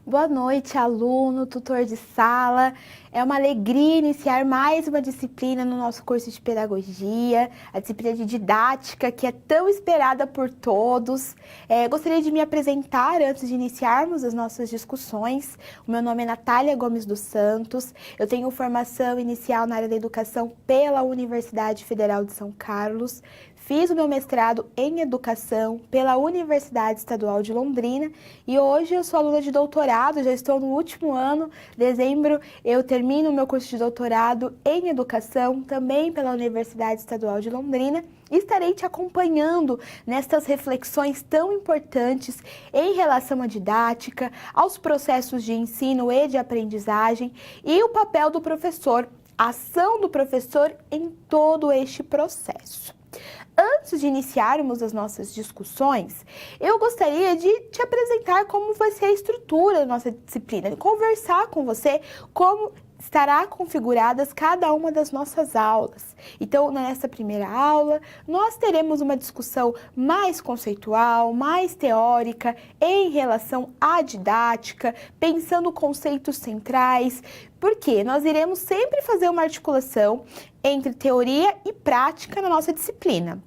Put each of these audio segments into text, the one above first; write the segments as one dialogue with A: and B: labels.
A: Boa noite, aluno, tutor de sala. É uma alegria iniciar mais uma disciplina no nosso curso de pedagogia, a disciplina de didática, que é tão esperada por todos. Gostaria de me apresentar antes de iniciarmos as nossas discussões. O meu nome é Natália Gomes dos Santos. Eu tenho formação inicial na área da educação pela Universidade Federal de São Carlos. Fiz o meu mestrado em Educação pela Universidade Estadual de Londrina e hoje eu sou aluna de doutorado, já estou no último ano. Em dezembro eu termino o meu curso de doutorado em Educação, também pela Universidade Estadual de Londrina. E estarei te acompanhando nestas reflexões tão importantes em relação à didática, aos processos de ensino e de aprendizagem e o papel do professor, a ação do professor em todo este processo. Antes de iniciarmos as nossas discussões, eu gostaria de te apresentar como vai ser a estrutura da nossa disciplina, de conversar com você como estará configuradas cada uma das nossas aulas. Então, nessa primeira aula, nós teremos uma discussão mais conceitual, mais teórica em relação à didática, pensando conceitos centrais, porque nós iremos sempre fazer uma articulação entre teoria e prática na nossa disciplina.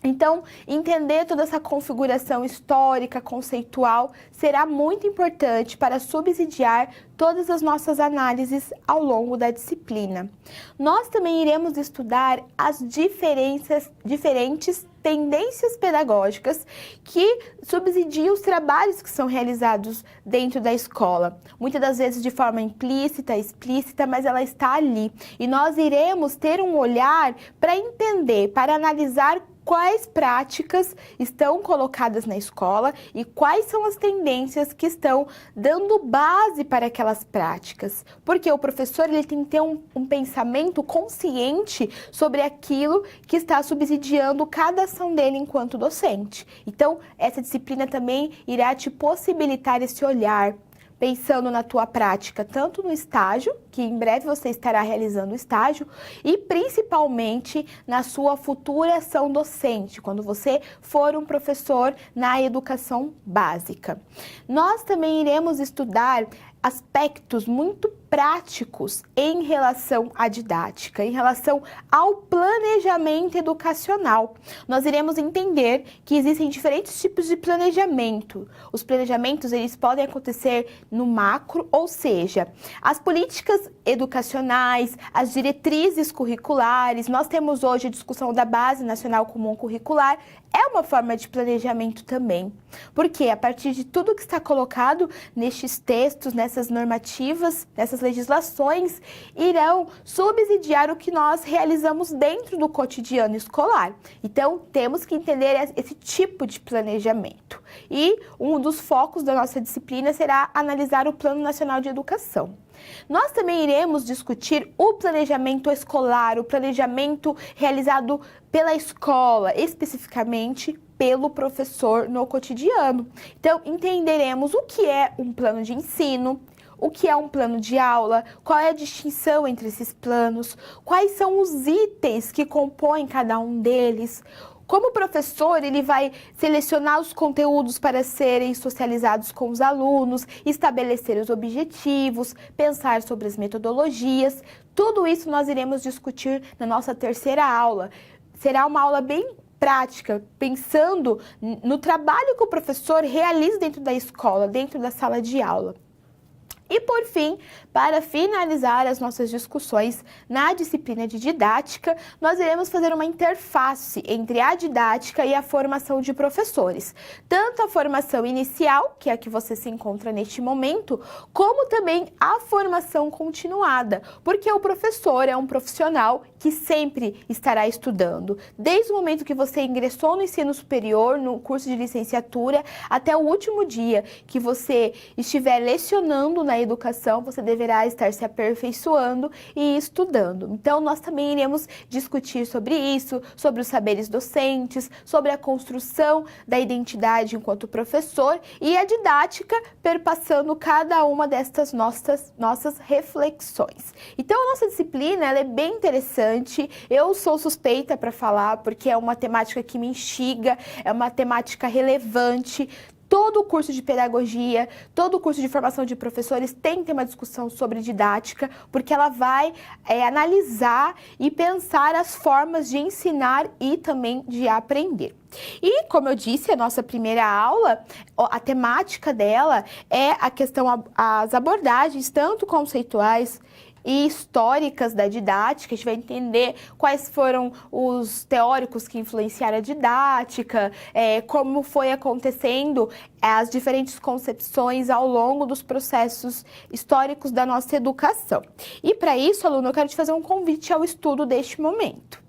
A: Então, entender toda essa configuração histórica, conceitual, será muito importante para subsidiar todas as nossas análises ao longo da disciplina. Nós também iremos estudar as diferentes tendências pedagógicas que subsidiam os trabalhos que são realizados dentro da escola. Muitas das vezes de forma implícita, explícita, mas ela está ali. E nós iremos ter um olhar para entender, para analisar quais práticas estão colocadas na escola e quais são as tendências que estão dando base para aquelas práticas. Porque o professor ele tem que ter um pensamento consciente sobre aquilo que está subsidiando cada ação dele enquanto docente. Então, essa disciplina também irá te possibilitar esse olhar, pensando na tua prática, tanto no estágio, que em breve você estará realizando o estágio, e principalmente na sua futura ação docente, quando você for um professor na educação básica. Nós também iremos estudar aspectos muito práticos em relação à didática, em relação ao planejamento educacional. Nós iremos entender que existem diferentes tipos de planejamento. Os planejamentos, eles podem acontecer no macro, ou seja, as políticas educacionais, as diretrizes curriculares. Nós temos hoje a discussão da Base Nacional Comum Curricular, é uma forma de planejamento também. Porque a partir de tudo que está colocado nestes textos, nessas normativas, nessas legislações, irão subsidiar o que nós realizamos dentro do cotidiano escolar. Então, temos que entender esse tipo de planejamento. E um dos focos da nossa disciplina será analisar o Plano Nacional de Educação. Nós também iremos discutir o planejamento escolar, o planejamento realizado pela escola, especificamente pelo professor no cotidiano. Então, entenderemos o que é um plano de ensino, o que é um plano de aula, qual é a distinção entre esses planos, quais são os itens que compõem cada um deles. Como professor, ele vai selecionar os conteúdos para serem socializados com os alunos, estabelecer os objetivos, pensar sobre as metodologias. Tudo isso nós iremos discutir na nossa terceira aula. Será uma aula bem prática, pensando no trabalho que o professor realiza dentro da escola, dentro da sala de aula. E por fim, para finalizar as nossas discussões na disciplina de didática, nós iremos fazer uma interface entre a didática e a formação de professores. Tanto a formação inicial, que é a que você se encontra neste momento, como também a formação continuada, porque o professor é um profissional que sempre estará estudando. Desde o momento que você ingressou no ensino superior, no curso de licenciatura, até o último dia que você estiver lecionando na educação, você deverá estar se aperfeiçoando e estudando. Então, nós também iremos discutir sobre isso, sobre os saberes docentes, sobre a construção da identidade enquanto professor e a didática perpassando cada uma destas nossas reflexões. Então, a nossa disciplina ela é bem interessante. Eu sou suspeita para falar porque é uma temática que me instiga, é uma temática relevante. Todo o curso de pedagogia, todo o curso de formação de professores tem que ter uma discussão sobre didática, porque ela vai analisar e pensar as formas de ensinar e também de aprender. E, como eu disse, a nossa primeira aula, a temática dela é a questão, as abordagens, tanto conceituais e históricas da didática. A gente vai entender quais foram os teóricos que influenciaram a didática, como foi acontecendo as diferentes concepções ao longo dos processos históricos da nossa educação. E para isso, aluno, eu quero te fazer um convite ao estudo deste momento.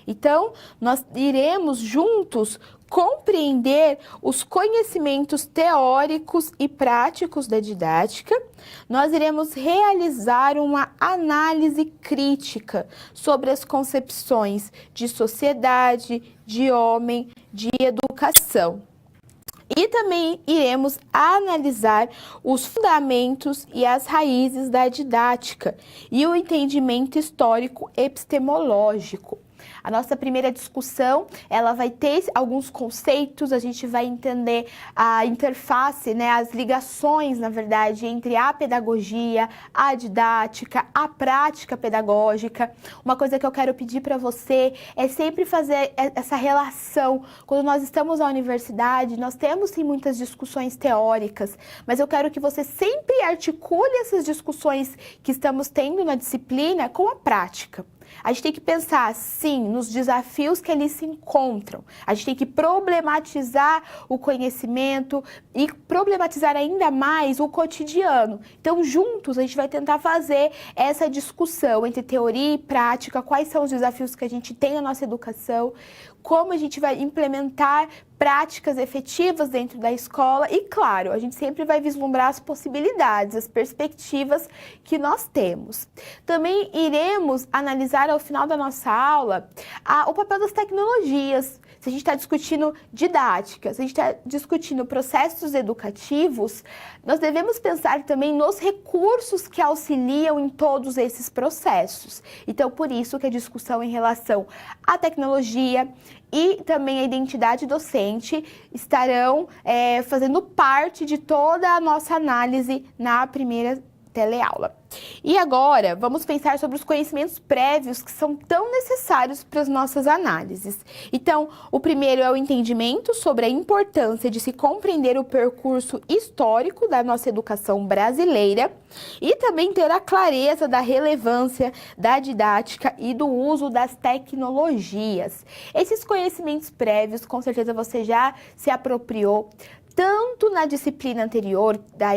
A: Então, nós iremos juntos compreender os conhecimentos teóricos e práticos da didática. Nós iremos realizar uma análise crítica sobre as concepções de sociedade, de homem, de educação. E também iremos analisar os fundamentos e as raízes da didática e o entendimento histórico epistemológico. A nossa primeira discussão, ela vai ter alguns conceitos, a gente vai entender a interface, né, as ligações, na verdade, entre a pedagogia, a didática, a prática pedagógica. Uma coisa que eu quero pedir para você é sempre fazer essa relação. Quando nós estamos na universidade, nós temos sim muitas discussões teóricas, mas eu quero que você sempre articule essas discussões que estamos tendo na disciplina com a prática. A gente tem que pensar, sim, nos desafios que eles se encontram. A gente tem que problematizar o conhecimento e problematizar ainda mais o cotidiano. Então, juntos, a gente vai tentar fazer essa discussão entre teoria e prática, quais são os desafios que a gente tem na nossa educação, como a gente vai implementar práticas efetivas dentro da escola e, claro, a gente sempre vai vislumbrar as possibilidades, as perspectivas que nós temos. Também iremos analisar ao final da nossa aula o papel das tecnologias. Se a gente está discutindo didática, se a gente está discutindo processos educativos, nós devemos pensar também nos recursos que auxiliam em todos esses processos. Então, por isso que a discussão em relação à tecnologia e também a identidade docente estarão fazendo parte de toda a nossa análise na primeira teleaula. E agora, vamos pensar sobre os conhecimentos prévios que são tão necessários para as nossas análises. Então, o primeiro é o entendimento sobre a importância de se compreender o percurso histórico da nossa educação brasileira e também ter a clareza da relevância da didática e do uso das tecnologias. Esses conhecimentos prévios, com certeza você já se apropriou, tanto na disciplina anterior da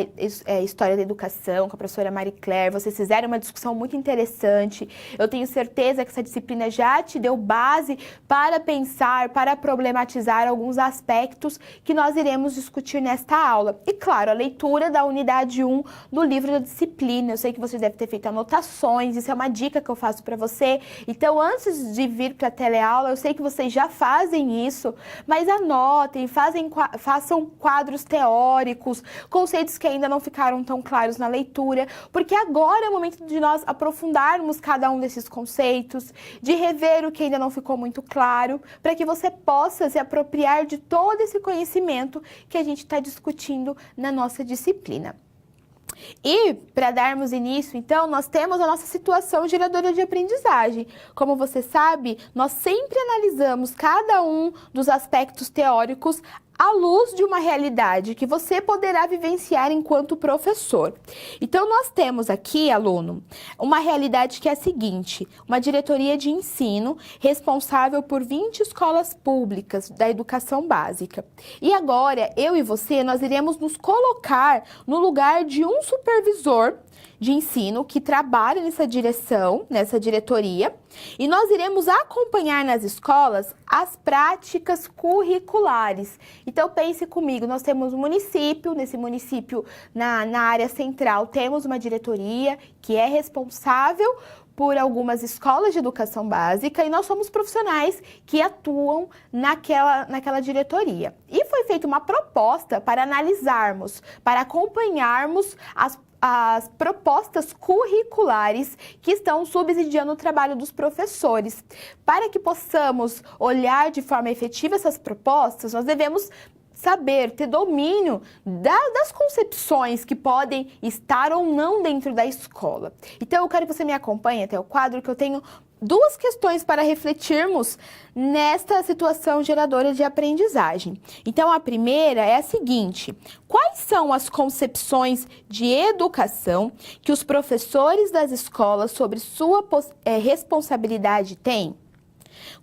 A: História da Educação, com a professora Marie Claire, vocês fizeram uma discussão muito interessante. Eu tenho certeza que essa disciplina já te deu base para pensar, para problematizar alguns aspectos que nós iremos discutir nesta aula. E, claro, a leitura da unidade 1 do livro da disciplina. Eu sei que você deve ter feito anotações, isso é uma dica que eu faço para você. Então, antes de vir para a teleaula, eu sei que vocês já fazem isso, mas anotem, façam quadros teóricos, conceitos que ainda não ficaram tão claros na leitura, porque agora é o momento de nós aprofundarmos cada um desses conceitos, de rever o que ainda não ficou muito claro, para que você possa se apropriar de todo esse conhecimento que a gente está discutindo na nossa disciplina. E, para darmos início, então, nós temos a nossa situação geradora de aprendizagem. Como você sabe, nós sempre analisamos cada um dos aspectos teóricos à luz de uma realidade que você poderá vivenciar enquanto professor. Então, nós temos aqui, aluno, uma realidade que é a seguinte: uma diretoria de ensino responsável por 20 escolas públicas da educação básica. E agora, eu e você, nós iremos nos colocar no lugar de um supervisor de ensino que trabalha nessa direção, nessa diretoria, e nós iremos acompanhar nas escolas as práticas curriculares. Então, pense comigo, nós temos um município, nesse município, na área central, temos uma diretoria que é responsável por algumas escolas de educação básica e nós somos profissionais que atuam naquela diretoria. E foi feita uma proposta para analisarmos, para acompanharmos as propostas curriculares que estão subsidiando o trabalho dos professores. Para que possamos olhar de forma efetiva essas propostas, nós devemos saber, ter domínio das concepções que podem estar ou não dentro da escola. Então, eu quero que você me acompanhe até o quadro, que eu tenho duas questões para refletirmos nesta situação geradora de aprendizagem. Então, a primeira é a seguinte: quais são as concepções de educação que os professores das escolas sobre sua responsabilidade têm?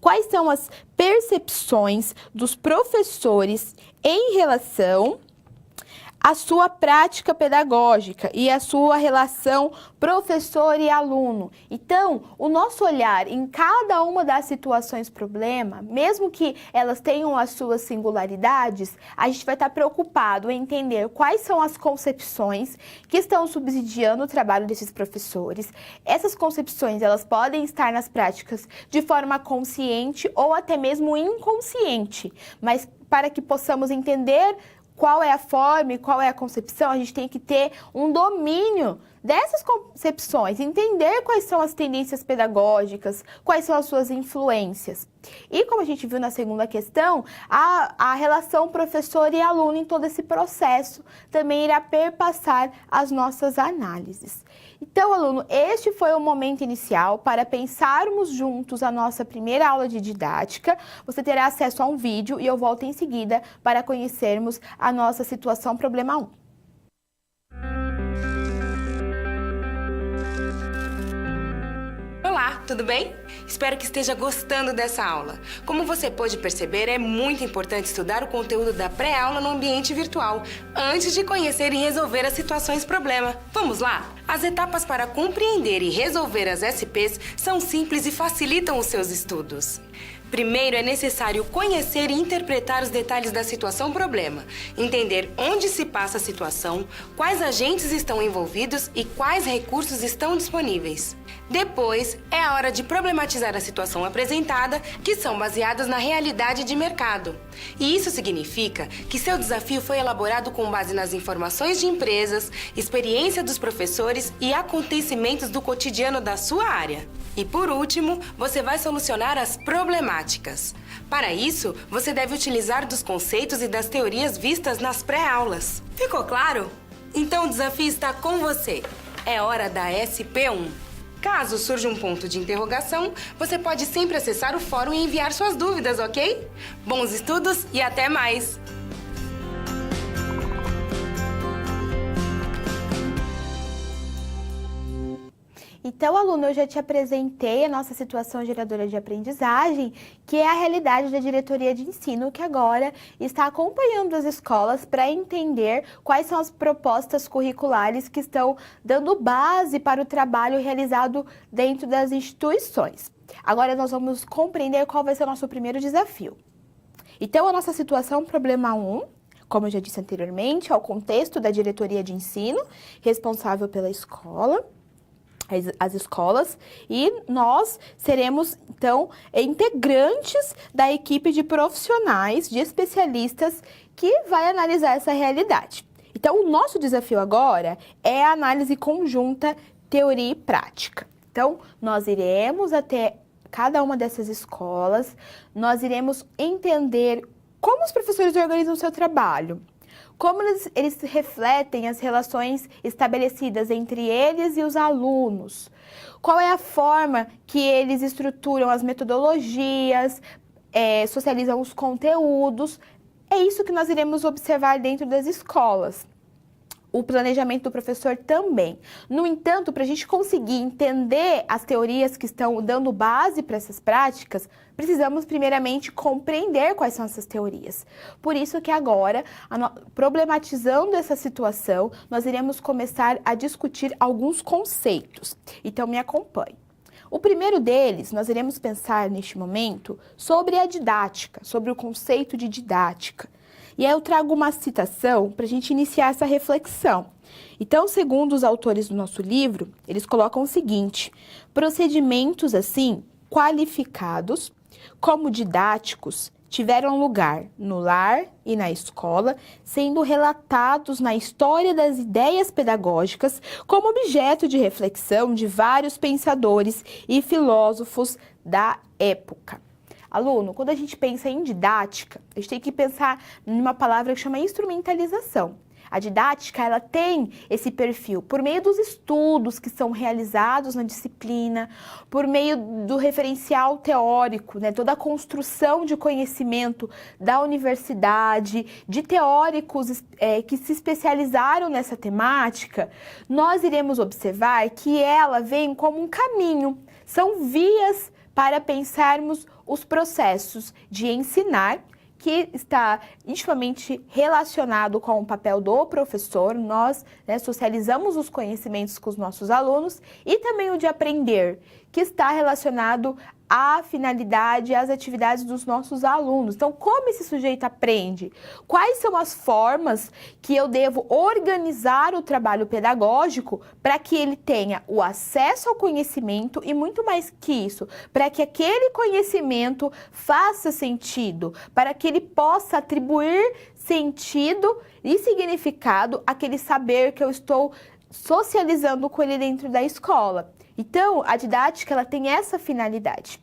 A: Quais são as percepções dos professores em relação à sua prática pedagógica e à sua relação professor e aluno? Então, o nosso olhar em cada uma das situações problema, mesmo que elas tenham as suas singularidades, a gente vai estar preocupado em entender quais são as concepções que estão subsidiando o trabalho desses professores. Essas concepções, elas podem estar nas práticas de forma consciente ou até mesmo inconsciente, mas para que possamos entender qual é a forma e qual é a concepção, a gente tem que ter um domínio dessas concepções, entender quais são as tendências pedagógicas, quais são as suas influências. E como a gente viu na segunda questão, a relação professor e aluno em todo esse processo também irá perpassar as nossas análises. Então, aluno, este foi o momento inicial para pensarmos juntos a nossa primeira aula de didática. Você terá acesso a um vídeo e eu volto em seguida para conhecermos a nossa situação problema 1.
B: Olá, tudo bem? Espero que esteja gostando dessa aula. Como você pôde perceber, é muito importante estudar o conteúdo da pré-aula no ambiente virtual, antes de conhecer e resolver as situações problema. Vamos lá? As etapas para compreender e resolver as SPs são simples e facilitam os seus estudos. Primeiro, é necessário conhecer e interpretar os detalhes da situação problema, entender onde se passa a situação, quais agentes estão envolvidos e quais recursos estão disponíveis. Depois, é a hora de problematizar a situação apresentada, que são baseadas na realidade de mercado. E isso significa que seu desafio foi elaborado com base nas informações de empresas, experiência dos professores e acontecimentos do cotidiano da sua área. E por último, você vai solucionar as problemáticas. Para isso, você deve utilizar dos conceitos e das teorias vistas nas pré-aulas. Ficou claro? Então o desafio está com você. É hora da SP1. Caso surja um ponto de interrogação, você pode sempre acessar o fórum e enviar suas dúvidas, ok? Bons estudos e até mais!
A: Então, aluno, eu já te apresentei a nossa situação geradora de aprendizagem, que é a realidade da diretoria de ensino, que agora está acompanhando as escolas para entender quais são as propostas curriculares que estão dando base para o trabalho realizado dentro das instituições. Agora nós vamos compreender qual vai ser o nosso primeiro desafio. Então, a nossa situação problema 1, como eu já disse anteriormente, é o contexto da diretoria de ensino, responsável pela escola, as escolas, e nós seremos, então, integrantes da equipe de profissionais, de especialistas que vai analisar essa realidade. Então, o nosso desafio agora é a análise conjunta, teoria e prática. Então, nós iremos até cada uma dessas escolas, nós iremos entender como os professores organizam o seu trabalho, como eles refletem as relações estabelecidas entre eles e os alunos, qual é a forma que eles estruturam as metodologias, socializam os conteúdos. É isso que nós iremos observar dentro das escolas. O planejamento do professor também. No entanto, para a gente conseguir entender as teorias que estão dando base para essas práticas, precisamos primeiramente compreender quais são essas teorias. Por isso que agora, problematizando essa situação, nós iremos começar a discutir alguns conceitos. Então, me acompanhe. O primeiro deles, nós iremos pensar neste momento sobre a didática, sobre o conceito de didática. E aí eu trago uma citação para a gente iniciar essa reflexão. Então, segundo os autores do nosso livro, eles colocam o seguinte: procedimentos assim, qualificados, como didáticos, tiveram lugar no lar e na escola, sendo relatados na história das ideias pedagógicas como objeto de reflexão de vários pensadores e filósofos da época. Aluno, quando a gente pensa em didática, a gente tem que pensar numa palavra que chama instrumentalização. A didática, ela tem esse perfil por meio dos estudos que são realizados na disciplina, por meio do referencial teórico, né, toda a construção de conhecimento da universidade, de teóricos que se especializaram nessa temática, nós iremos observar que ela vem como um caminho, são vias para pensarmos os processos de ensinar, que está intimamente relacionado com o papel do professor. Nós, né, socializamos os conhecimentos com os nossos alunos, e também o de aprender, que está relacionado à finalidade, às atividades dos nossos alunos. Então, como esse sujeito aprende? Quais são as formas que eu devo organizar o trabalho pedagógico para que ele tenha o acesso ao conhecimento e, muito mais que isso, para que aquele conhecimento faça sentido, para que ele possa atribuir sentido e significado àquele saber que eu estou socializando com ele dentro da escola. Então, a didática, ela tem essa finalidade.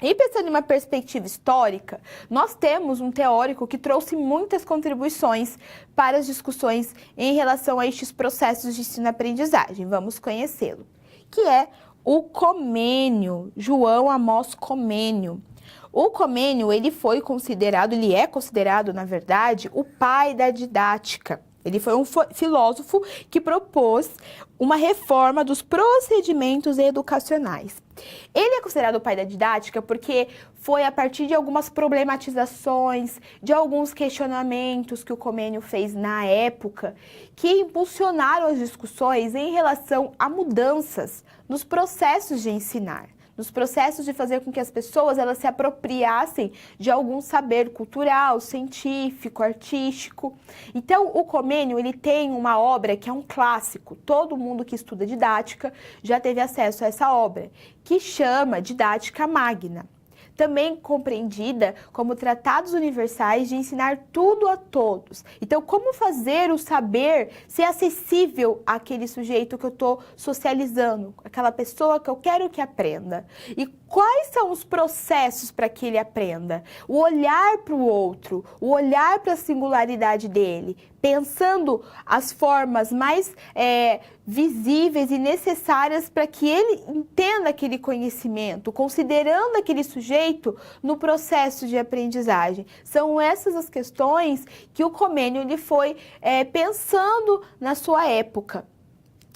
A: E pensando em uma perspectiva histórica, nós temos um teórico que trouxe muitas contribuições para as discussões em relação a estes processos de ensino-aprendizagem. Vamos conhecê-lo, que é o Comênio, João Amós Comênio. O Comênio, ele é considerado, na verdade, o pai da didática. Ele foi um filósofo que propôs uma reforma dos procedimentos educacionais. Ele é considerado o pai da didática porque foi a partir de algumas problematizações, de alguns questionamentos que o Comênio fez na época, que impulsionaram as discussões em relação a mudanças nos processos de ensinar, nos processos de fazer com que as pessoas elas se apropriassem de algum saber cultural, científico, artístico. Então, o Comênio, ele tem uma obra que é um clássico, todo mundo que estuda didática já teve acesso a essa obra, que chama Didática Magna, também compreendida como Tratados Universais de Ensinar Tudo a Todos. Então, como fazer o saber ser acessível àquele sujeito que eu estou socializando, aquela pessoa que eu quero que aprenda? E quais são os processos para que ele aprenda? O olhar para o outro, o olhar para a singularidade dele, pensando as formas mais visíveis e necessárias para que ele entenda aquele conhecimento, considerando aquele sujeito no processo de aprendizagem. São essas as questões que o Comênio ele foi pensando na sua época.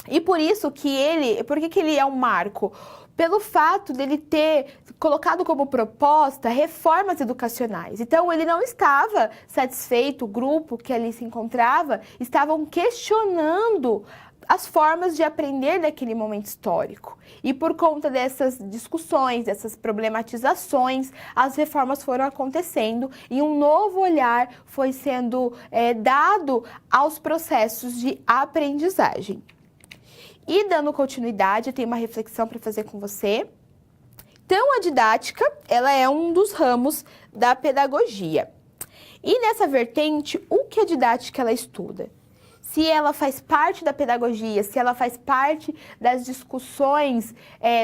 A: E por isso que por que ele é um marco? Pelo fato dele ter colocado como proposta reformas educacionais. Então, ele não estava satisfeito, o grupo que ali se encontrava, estavam questionando as formas de aprender naquele momento histórico. E por conta dessas discussões, dessas problematizações, as reformas foram acontecendo e um novo olhar foi sendo dado aos processos de aprendizagem. E dando continuidade, eu tenho uma reflexão para fazer com você. Então, a didática, ela é um dos ramos da pedagogia. E nessa vertente, o que a didática ela estuda? Se ela faz parte da pedagogia, se ela faz parte das discussões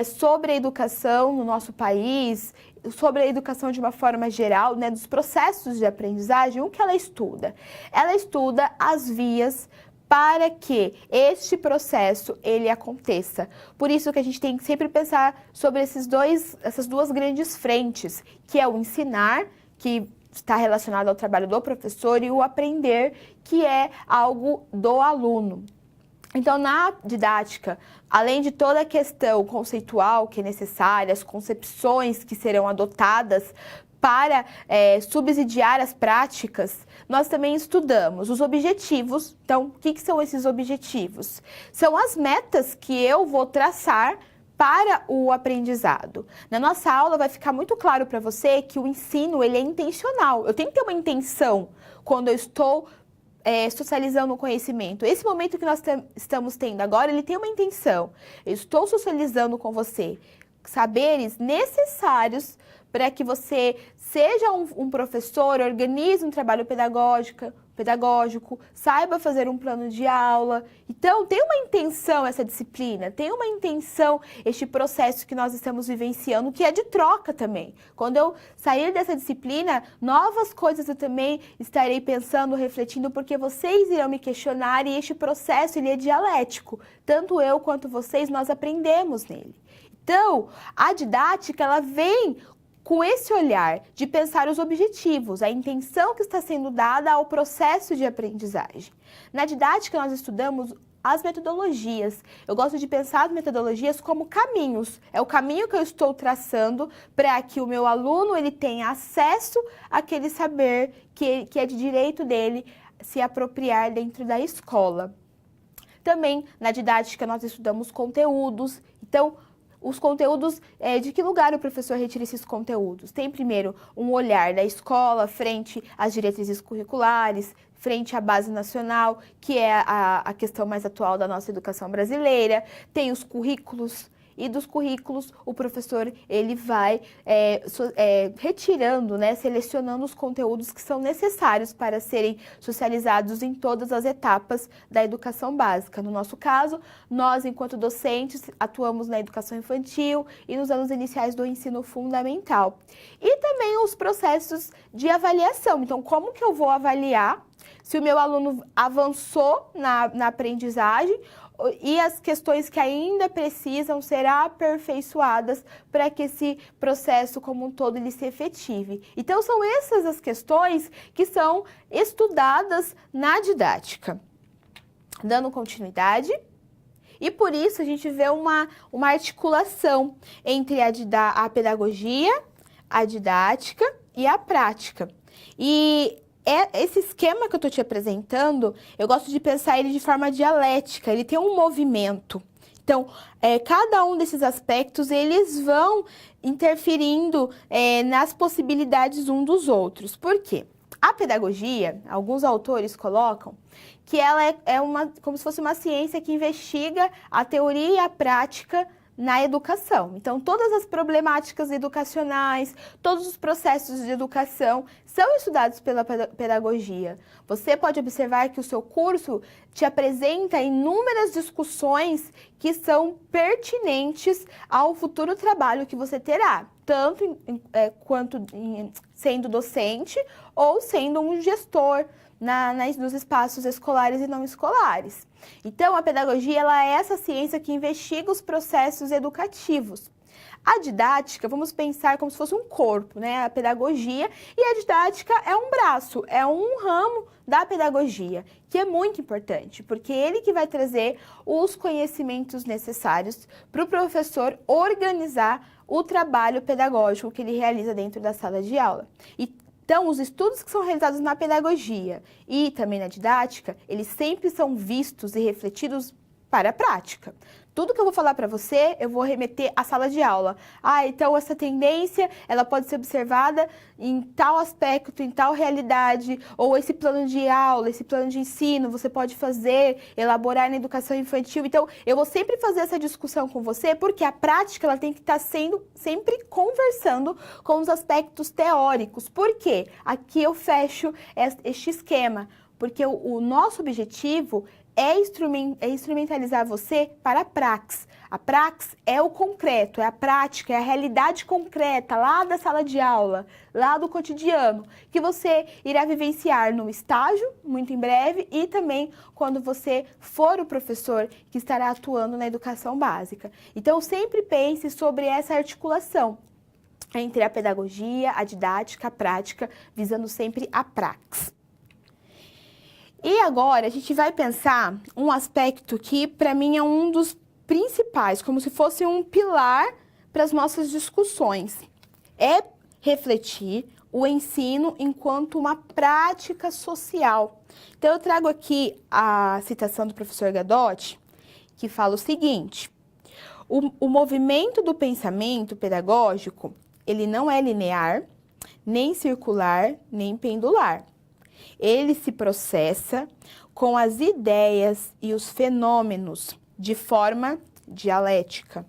A: sobre a educação no nosso país, sobre a educação de uma forma geral, né, dos processos de aprendizagem, o que ela estuda? Ela estuda as vias para que este processo ele aconteça. Por isso que a gente tem que sempre pensar sobre essas duas grandes frentes, que é o ensinar, que está relacionado ao trabalho do professor, e o aprender, que é algo do aluno. Então, na didática, além de toda a questão conceitual que é necessária, as concepções que serão adotadas para subsidiar as práticas, nós também estudamos os objetivos. Então, o que são esses objetivos? São as metas que eu vou traçar para o aprendizado. Na nossa aula vai ficar muito claro para você que o ensino ele é intencional. Eu tenho que ter uma intenção quando eu estou socializando o conhecimento. Esse momento que nós estamos tendo agora, ele tem uma intenção. Eu estou socializando com você saberes necessários para que você seja um professor, organize um trabalho pedagógico, pedagógico, saiba fazer um plano de aula. Então, tem uma intenção essa disciplina, tem uma intenção este processo que nós estamos vivenciando, que é de troca também. Quando eu sair dessa disciplina, novas coisas eu também estarei pensando, refletindo, porque vocês irão me questionar e este processo ele é dialético. Tanto eu quanto vocês, nós aprendemos nele. Então, a didática, ela vem com esse olhar de pensar os objetivos, a intenção que está sendo dada ao processo de aprendizagem. Na didática, nós estudamos as metodologias. Eu gosto de pensar as metodologias como caminhos. É o caminho que eu estou traçando para que o meu aluno ele tenha acesso àquele saber que é de direito dele se apropriar dentro da escola. Também, na didática, nós estudamos conteúdos. Então, os conteúdos, de que lugar o professor retira esses conteúdos? Tem primeiro um olhar da escola frente às diretrizes curriculares, frente à base nacional, que é a questão mais atual da nossa educação brasileira. Tem os currículos, e dos currículos o professor ele vai retirando, né, selecionando os conteúdos que são necessários para serem socializados em todas as etapas da educação básica. No nosso caso, nós, enquanto docentes, atuamos na educação infantil e nos anos iniciais do ensino fundamental. E também os processos de avaliação. Então, como que eu vou avaliar se o meu aluno avançou na aprendizagem e as questões que ainda precisam ser aperfeiçoadas para que esse processo como um todo ele se efetive. Então, são essas as questões que são estudadas na didática. Dando continuidade, e por isso a gente vê uma articulação entre a pedagogia, a didática e a prática. E esse esquema que eu estou te apresentando, eu gosto de pensar ele de forma dialética, ele tem um movimento. Então, cada um desses aspectos, eles vão interferindo nas possibilidades um dos outros. Por quê? A pedagogia, alguns autores colocam que ela como se fosse uma ciência que investiga a teoria e a prática na educação. Então, todas as problemáticas educacionais, todos os processos de educação são estudados pela pedagogia. Você pode observar que o seu curso te apresenta inúmeras discussões que são pertinentes ao futuro trabalho que você terá, tanto quanto sendo docente ou sendo um gestor nos espaços escolares e não escolares. Então, a pedagogia ela é essa ciência que investiga os processos educativos. A didática, vamos pensar como se fosse um corpo, né? A pedagogia, e a didática é um braço, é um ramo da pedagogia, que é muito importante, porque ele que vai trazer os conhecimentos necessários para o professor organizar o trabalho pedagógico que ele realiza dentro da sala de aula. Então, os estudos que são realizados na pedagogia e também na didática, eles sempre são vistos e refletidos para a prática. Tudo que eu vou falar para você, eu vou remeter à sala de aula. Então essa tendência, ela pode ser observada em tal aspecto, em tal realidade, ou esse plano de aula, esse plano de ensino, você pode fazer, elaborar na educação infantil. Então, eu vou sempre fazer essa discussão com você, porque a prática, ela tem que estar sempre conversando com os aspectos teóricos. Por quê? Aqui eu fecho este esquema, porque o nosso objetivo é instrumentalizar você para a praxis. A praxis é o concreto, é a prática, é a realidade concreta lá da sala de aula, lá do cotidiano, que você irá vivenciar no estágio, muito em breve, e também quando você for o professor que estará atuando na educação básica. Então, sempre pense sobre essa articulação entre a pedagogia, a didática, a prática, visando sempre a praxis. E agora a gente vai pensar um aspecto que para mim é um dos principais, como se fosse um pilar para as nossas discussões. É refletir o ensino enquanto uma prática social. Então eu trago aqui a citação do professor Gadotti, que fala o seguinte: o movimento do pensamento pedagógico, ele não é linear, nem circular, nem pendular. Ele se processa com as ideias e os fenômenos de forma dialética,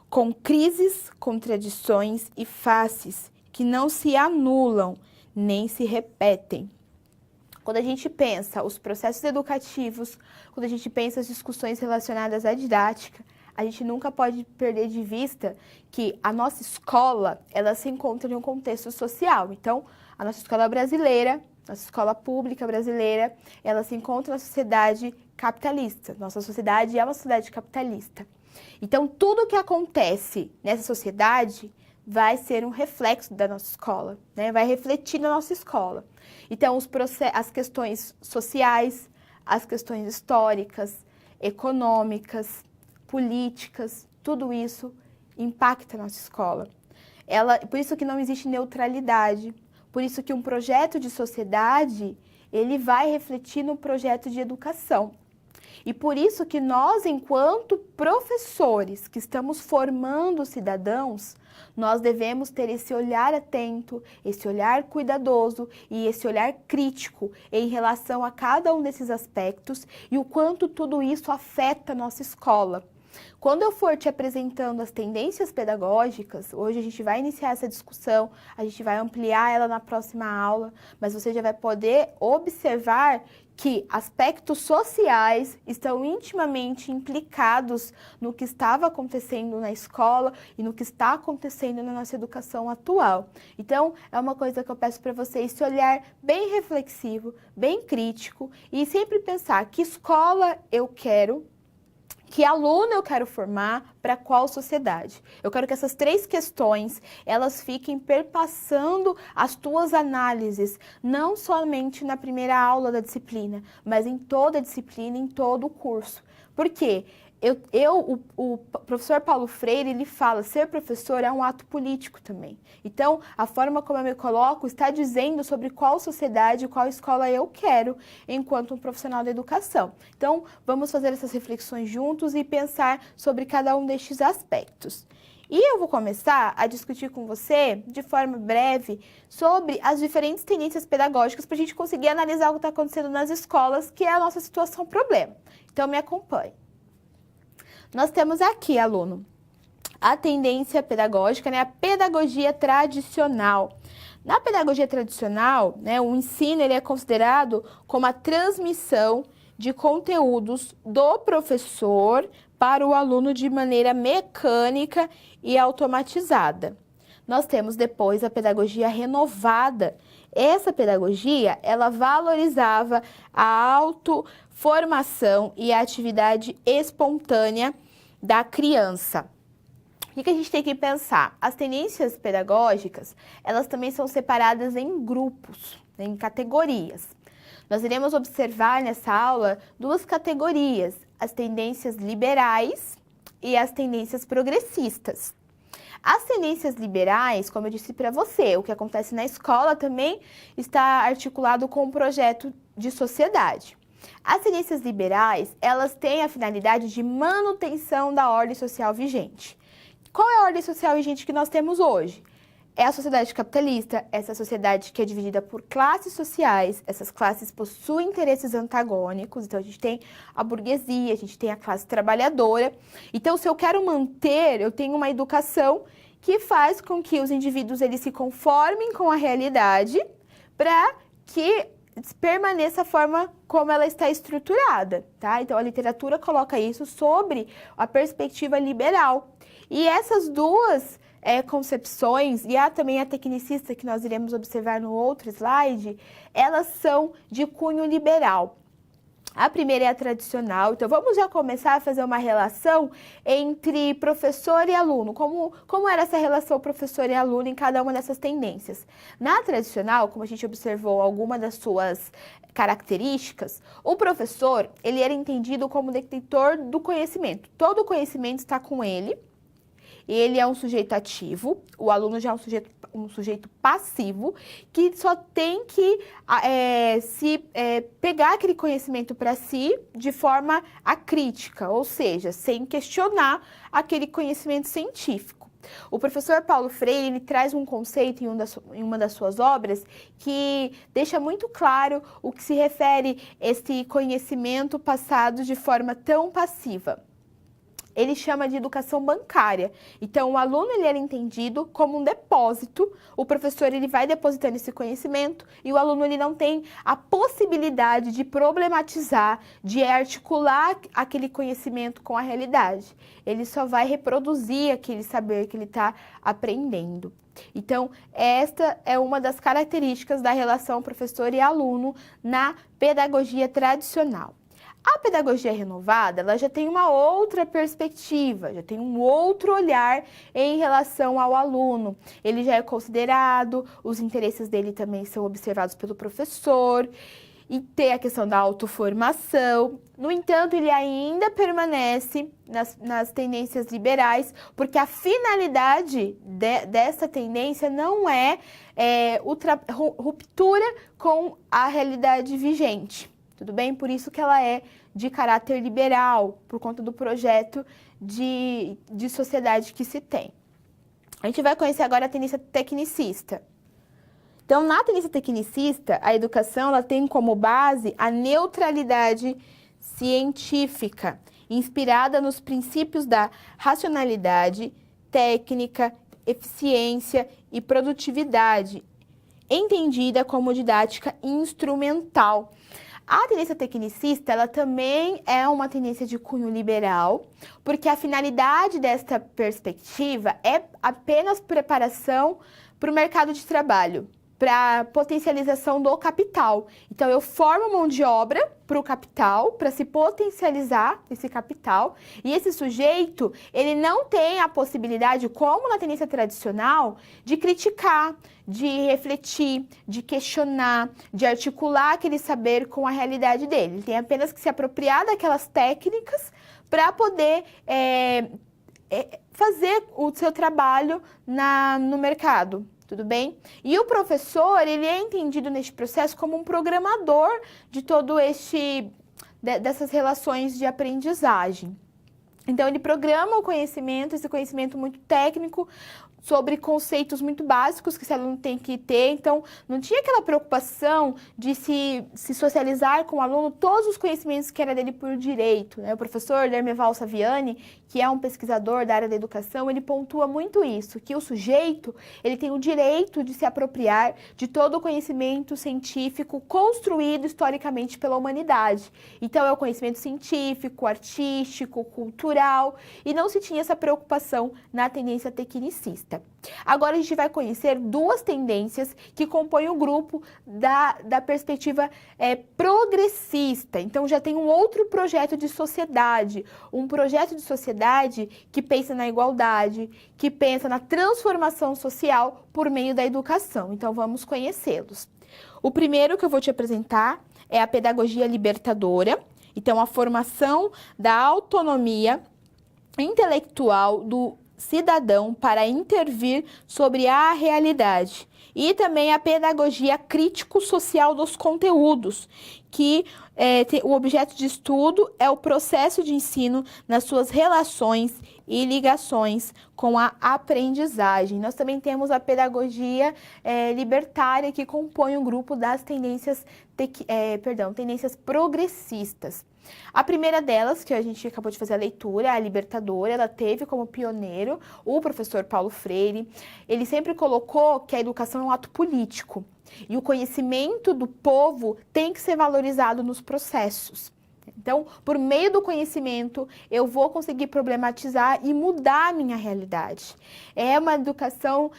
A: com crises, contradições e faces que não se anulam nem se repetem, Quando a gente pensa os processos educativos, quando a gente pensa as discussões relacionadas à didática, a gente nunca pode perder de vista que a nossa escola, ela se encontra em um contexto social. Então, a nossa escola brasileira, nossa escola pública brasileira, ela se encontra na sociedade capitalista. Nossa sociedade é uma sociedade capitalista. Então, tudo que acontece nessa sociedade vai ser um reflexo da nossa escola, né? Vai refletir na nossa escola. Então, as questões sociais, as questões históricas, econômicas, políticas, tudo isso impacta a nossa escola. Por isso que não existe neutralidade, por isso que um projeto de sociedade, ele vai refletir no projeto de educação. E por isso que nós, enquanto professores que estamos formando cidadãos, nós devemos ter esse olhar atento, esse olhar cuidadoso e esse olhar crítico em relação a cada um desses aspectos e o quanto tudo isso afeta a nossa escola. Quando eu for te apresentando as tendências pedagógicas, hoje a gente vai iniciar essa discussão, a gente vai ampliar ela na próxima aula, mas você já vai poder observar que aspectos sociais estão intimamente implicados no que estava acontecendo na escola e no que está acontecendo na nossa educação atual. Então, é uma coisa que eu peço para vocês, esse olhar bem reflexivo, bem crítico e sempre pensar que escola eu quero, que aluno eu quero formar para qual sociedade. Eu quero que essas 3 questões, elas fiquem perpassando as tuas análises, não somente na primeira aula da disciplina, mas em toda a disciplina, em todo o curso. Por quê? O professor Paulo Freire, ele fala, ser professor é um ato político também. Então, a forma como eu me coloco está dizendo sobre qual sociedade, qual escola eu quero enquanto um profissional da educação. Então, vamos fazer essas reflexões juntos e pensar sobre cada um destes aspectos. E eu vou começar a discutir com você, de forma breve, sobre as diferentes tendências pedagógicas para a gente conseguir analisar o que está acontecendo nas escolas, que é a nossa situação problema. Então, me acompanhe. Nós temos aqui, aluno, a tendência pedagógica, né, a pedagogia tradicional. Na pedagogia tradicional, né, o ensino ele é considerado como a transmissão de conteúdos do professor para o aluno de maneira mecânica e automatizada. Nós temos depois a pedagogia renovada. Essa pedagogia, ela valorizava a autoformação e a atividade espontânea da criança. O que a gente tem que pensar? As tendências pedagógicas, elas também são separadas em grupos, em categorias. Nós iremos observar nessa aula 2 categorias, as tendências liberais e as tendências progressistas. As tendências liberais, como eu disse para você, o que acontece na escola também está articulado com um projeto de sociedade. As tendências liberais, elas têm a finalidade de manutenção da ordem social vigente. Qual é a ordem social vigente que nós temos hoje? É a sociedade capitalista, essa sociedade que é dividida por classes sociais, essas classes possuem interesses antagônicos, então a gente tem a burguesia, a gente tem a classe trabalhadora. Então, se eu quero manter, eu tenho uma educação que faz com que os indivíduos eles se conformem com a realidade para que permaneça a forma como ela está estruturada, tá? Então, a literatura coloca isso sobre a perspectiva liberal. E essas 2 concepções, e há também a tecnicista que nós iremos observar no outro slide, elas são de cunho liberal. A primeira é a tradicional, então vamos já começar a fazer uma relação entre professor e aluno. Como era essa relação professor e aluno em cada uma dessas tendências? Na tradicional, como a gente observou alguma das suas características, o professor ele era entendido como detentor do conhecimento. Todo o conhecimento está com ele. Ele é um sujeito ativo, o aluno já é um sujeito passivo, que só tem que pegar aquele conhecimento para si de forma acrítica, ou seja, sem questionar aquele conhecimento científico. O professor Paulo Freire ele traz um conceito em uma das suas obras que deixa muito claro o que se refere a esse conhecimento passado de forma tão passiva. ele chama de educação bancária. Então, o aluno ele era entendido como um depósito, o professor ele vai depositando esse conhecimento e o aluno ele não tem a possibilidade de problematizar, de articular aquele conhecimento com a realidade. Ele só vai reproduzir aquele saber que ele está aprendendo. Então, esta é uma das características da relação professor e aluno na pedagogia tradicional. A pedagogia renovada, ela já tem uma outra perspectiva, já tem um outro olhar em relação ao aluno. Ele já é considerado, os interesses dele também são observados pelo professor, e tem a questão da autoformação. No entanto, ele ainda permanece nas tendências liberais, porque a finalidade dessa tendência não é, ruptura com a realidade vigente. Tudo bem? Por isso que ela é de caráter liberal, por conta do projeto de sociedade que se tem. A gente vai conhecer agora a tendência tecnicista. Então, na tendência tecnicista, a educação ela tem como base a neutralidade científica, inspirada nos princípios da racionalidade, técnica, eficiência e produtividade, entendida como didática instrumental. A tendência tecnicista, ela também é uma tendência de cunho liberal, porque a finalidade desta perspectiva é apenas preparação para o mercado de trabalho, para potencialização do capital. Então, eu formo mão de obra para o capital, para se potencializar esse capital, e esse sujeito, ele não tem a possibilidade, como na tendência tradicional, de criticar, de refletir, de questionar, de articular aquele saber com a realidade dele. Ele tem apenas que se apropriar daquelas técnicas para poder fazer o seu trabalho no mercado. Tudo bem? E o professor, ele é entendido neste processo como um programador de dessas relações de aprendizagem. Então, ele programa o conhecimento, esse conhecimento muito técnico, sobre conceitos muito básicos que esse aluno tem que ter. Então, não tinha aquela preocupação de se socializar com o aluno todos os conhecimentos que era dele por direito, né? O professor Lermeval Saviani, que é um pesquisador da área da educação, ele pontua muito isso, que o sujeito, ele tem o direito de se apropriar de todo o conhecimento científico construído historicamente pela humanidade. Então, é o conhecimento científico, artístico, cultural, e não se tinha essa preocupação na tendência tecnicista. Agora a gente vai conhecer duas tendências que compõem o grupo da perspectiva progressista. Então já tem um outro projeto de sociedade, um projeto de sociedade que pensa na igualdade, que pensa na transformação social por meio da educação. Então vamos conhecê-los. O primeiro que eu vou te apresentar é a pedagogia libertadora. Então a formação da autonomia intelectual do cidadão para intervir sobre a realidade. E também a pedagogia crítico-social dos conteúdos, que o objeto de estudo é o processo de ensino nas suas relações e ligações com a aprendizagem. Nós também temos a pedagogia libertária, que compõe um grupo das tendências progressistas. A primeira delas, que a gente acabou de fazer a leitura, a libertadora, ela teve como pioneiro o professor Paulo Freire. Ele sempre colocou que a educação é um ato político e o conhecimento do povo tem que ser valorizado nos processos. Então, por meio do conhecimento, eu vou conseguir problematizar e mudar a minha realidade. É uma educação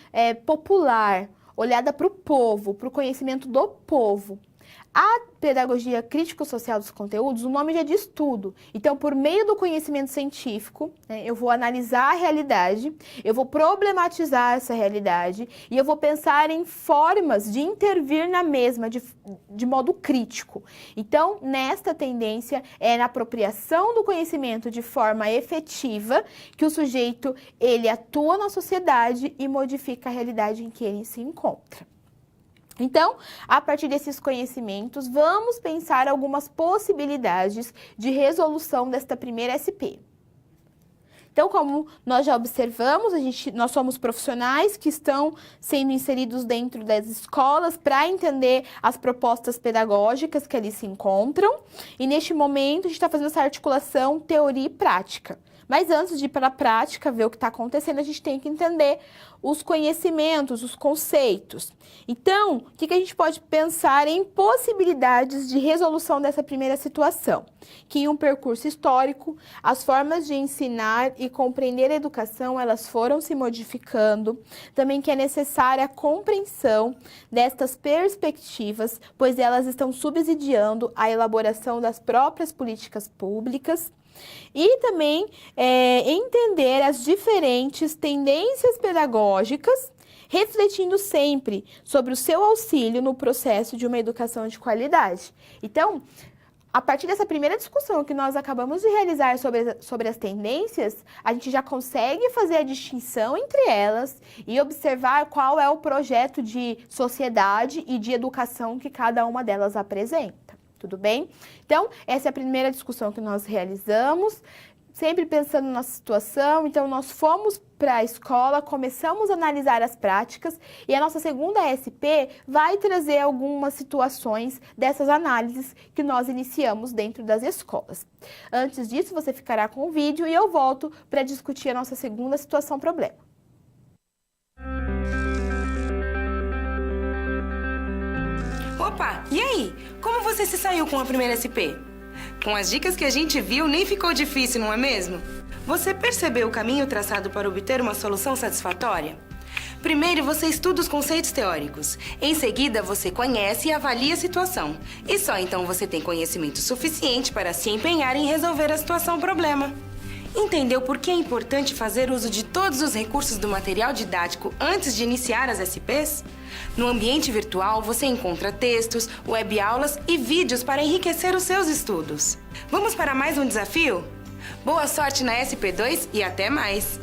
A: popular, olhada para o povo, para o conhecimento do povo. A pedagogia crítico-social dos conteúdos, o nome já diz tudo. Então, por meio do conhecimento científico, eu vou analisar a realidade, eu vou problematizar essa realidade e eu vou pensar em formas de intervir na mesma de modo crítico. Então, nesta tendência, é na apropriação do conhecimento de forma efetiva que o sujeito, ele atua na sociedade e modifica a realidade em que ele se encontra. Então, a partir desses conhecimentos, vamos pensar algumas possibilidades de resolução desta primeira SP. Então, como nós já observamos, nós somos profissionais que estão sendo inseridos dentro das escolas para entender as propostas pedagógicas que ali se encontram. E neste momento, a gente está fazendo essa articulação teoria e prática. Mas antes de ir para a prática, ver o que está acontecendo, a gente tem que entender os conhecimentos, os conceitos. Então, o que a gente pode pensar em possibilidades de resolução dessa primeira situação? Que em um percurso histórico, as formas de ensinar e compreender a educação, elas foram se modificando. Também que é necessária a compreensão destas perspectivas, pois elas estão subsidiando a elaboração das próprias políticas públicas. E também entender as diferentes tendências pedagógicas, refletindo sempre sobre o seu auxílio no processo de uma educação de qualidade. Então, a partir dessa primeira discussão que nós acabamos de realizar sobre as tendências, a gente já consegue fazer a distinção entre elas e observar qual é o projeto de sociedade e de educação que cada uma delas apresenta. Tudo bem? Então, essa é a primeira discussão que nós realizamos, sempre pensando na nossa situação. Então, nós fomos para a escola, começamos a analisar as práticas e a nossa segunda SP vai trazer algumas situações dessas análises que nós iniciamos dentro das escolas. Antes disso, você ficará com o vídeo e eu volto para discutir a nossa segunda situação-problema.
B: Opa, e aí? Como você se saiu com a primeira SP? Com as dicas que a gente viu, nem ficou difícil, não é mesmo? Você percebeu o caminho traçado para obter uma solução satisfatória? Primeiro, você estuda os conceitos teóricos. Em seguida, você conhece e avalia a situação. E só então você tem conhecimento suficiente para se empenhar em resolver a situação-problema. Entendeu por que é importante fazer uso de todos os recursos do material didático antes de iniciar as SPs? No ambiente virtual, você encontra textos, web-aulas e vídeos para enriquecer os seus estudos. Vamos para mais um desafio? Boa sorte na SP2 e até mais!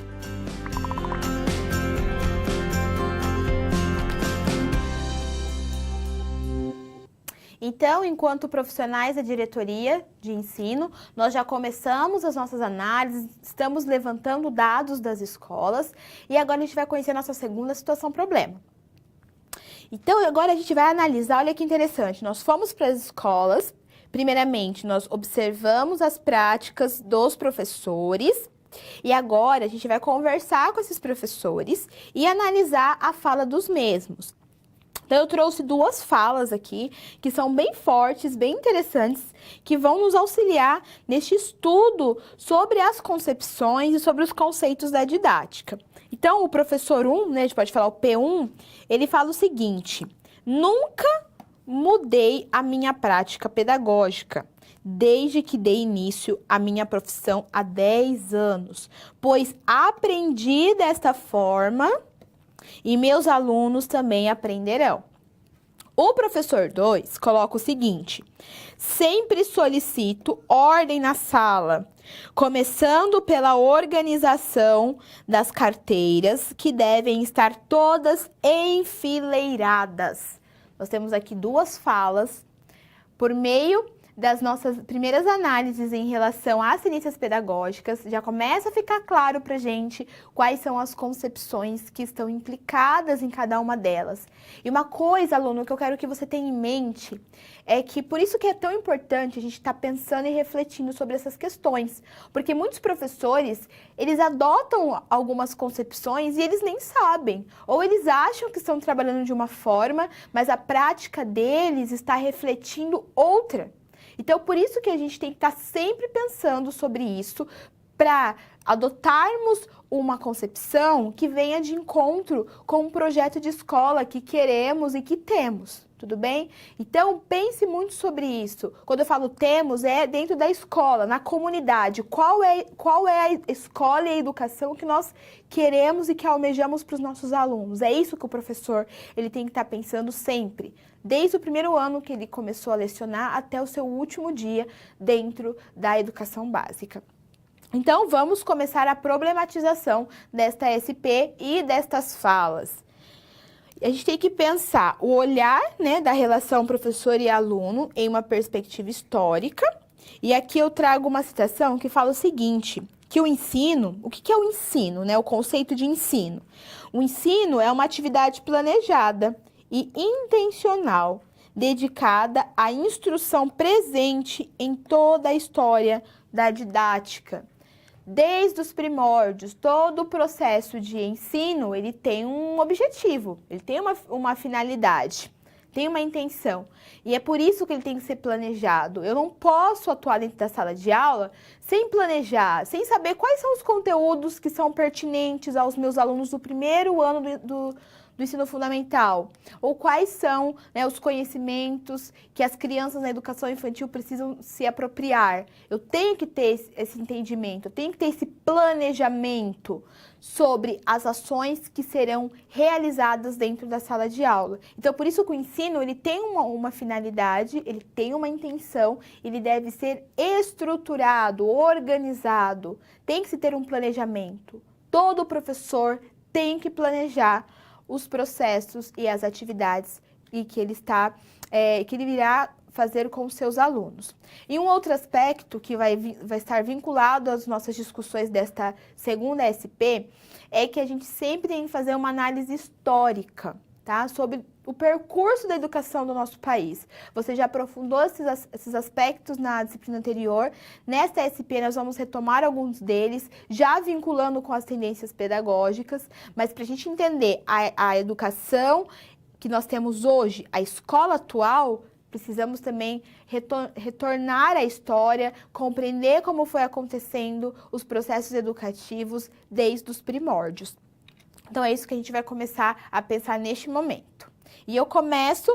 A: Então, enquanto profissionais da diretoria de ensino, nós já começamos as nossas análises, estamos levantando dados das escolas e agora a gente vai conhecer a nossa segunda situação-problema. Então, agora a gente vai analisar, olha que interessante, nós fomos para as escolas, primeiramente nós observamos as práticas dos professores e agora a gente vai conversar com esses professores e analisar a fala dos mesmos. Então, eu trouxe duas falas aqui, que são bem fortes, bem interessantes, que vão nos auxiliar neste estudo sobre as concepções e sobre os conceitos da didática. Então, o professor 1, né, a gente pode falar o P1, ele fala o seguinte: nunca mudei a minha prática pedagógica, desde que dei início à minha profissão há 10 anos, pois aprendi desta forma e meus alunos também aprenderão. O professor 2 coloca o seguinte: sempre solicito ordem na sala, começando pela organização das carteiras, que devem estar todas enfileiradas. Nós temos aqui duas falas por meio das nossas primeiras análises em relação às ciências pedagógicas, já começa a ficar claro para a gente quais são as concepções que estão implicadas em cada uma delas. E uma coisa, aluno, que eu quero que você tenha em mente é que por isso que é tão importante a gente estar pensando e refletindo sobre essas questões, porque muitos professores, eles adotam algumas concepções e eles nem sabem, ou eles acham que estão trabalhando de uma forma, mas a prática deles está refletindo outra. Então, por isso que a gente tem que estar sempre pensando sobre isso para adotarmos uma concepção que venha de encontro com um projeto de escola que queremos e que temos, tudo bem? Então, pense muito sobre isso. Quando eu falo temos, é dentro da escola, na comunidade. Qual é a escola e a educação que nós queremos e que almejamos para os nossos alunos? É isso que o professor ele tem que estar pensando sempre, desde o primeiro ano que ele começou a lecionar até o seu último dia dentro da educação básica. Então, vamos começar a problematização desta SP e destas falas. A gente tem que pensar o olhar, né, da relação professor e aluno em uma perspectiva histórica. E aqui eu trago uma citação que fala o seguinte, que o ensino, o que é o ensino, né, o conceito de ensino? O ensino é uma atividade planejada e intencional, dedicada à instrução presente em toda a história da didática. desde os primórdios, todo o processo de ensino, ele tem um objetivo, ele tem uma finalidade, tem uma intenção. E é por isso que ele tem que ser planejado. Eu não posso atuar dentro da sala de aula sem planejar, sem saber quais são os conteúdos que são pertinentes aos meus alunos do primeiro ano do ensino fundamental, ou quais são, né, os conhecimentos que as crianças na educação infantil precisam se apropriar. Eu tenho que ter esse entendimento, eu tenho que ter esse planejamento sobre as ações que serão realizadas dentro da sala de aula. Então, por isso que o ensino, ele tem uma finalidade, ele tem uma intenção, ele deve ser estruturado, organizado, tem que se ter um planejamento. Todo professor tem que planejar os processos e as atividades que ele irá fazer com os seus alunos. E um outro aspecto que vai estar vinculado às nossas discussões desta segunda SP é que a gente sempre tem que fazer uma análise histórica, tá? Sobre o percurso da educação do nosso país. Você já aprofundou esses aspectos na disciplina anterior. Nesta SP nós vamos retomar alguns deles, já vinculando com as tendências pedagógicas, mas para a gente entender a educação que nós temos hoje, a escola atual, precisamos também retornar à história, compreender como foi acontecendo os processos educativos desde os primórdios. Então é isso que a gente vai começar a pensar neste momento. E eu começo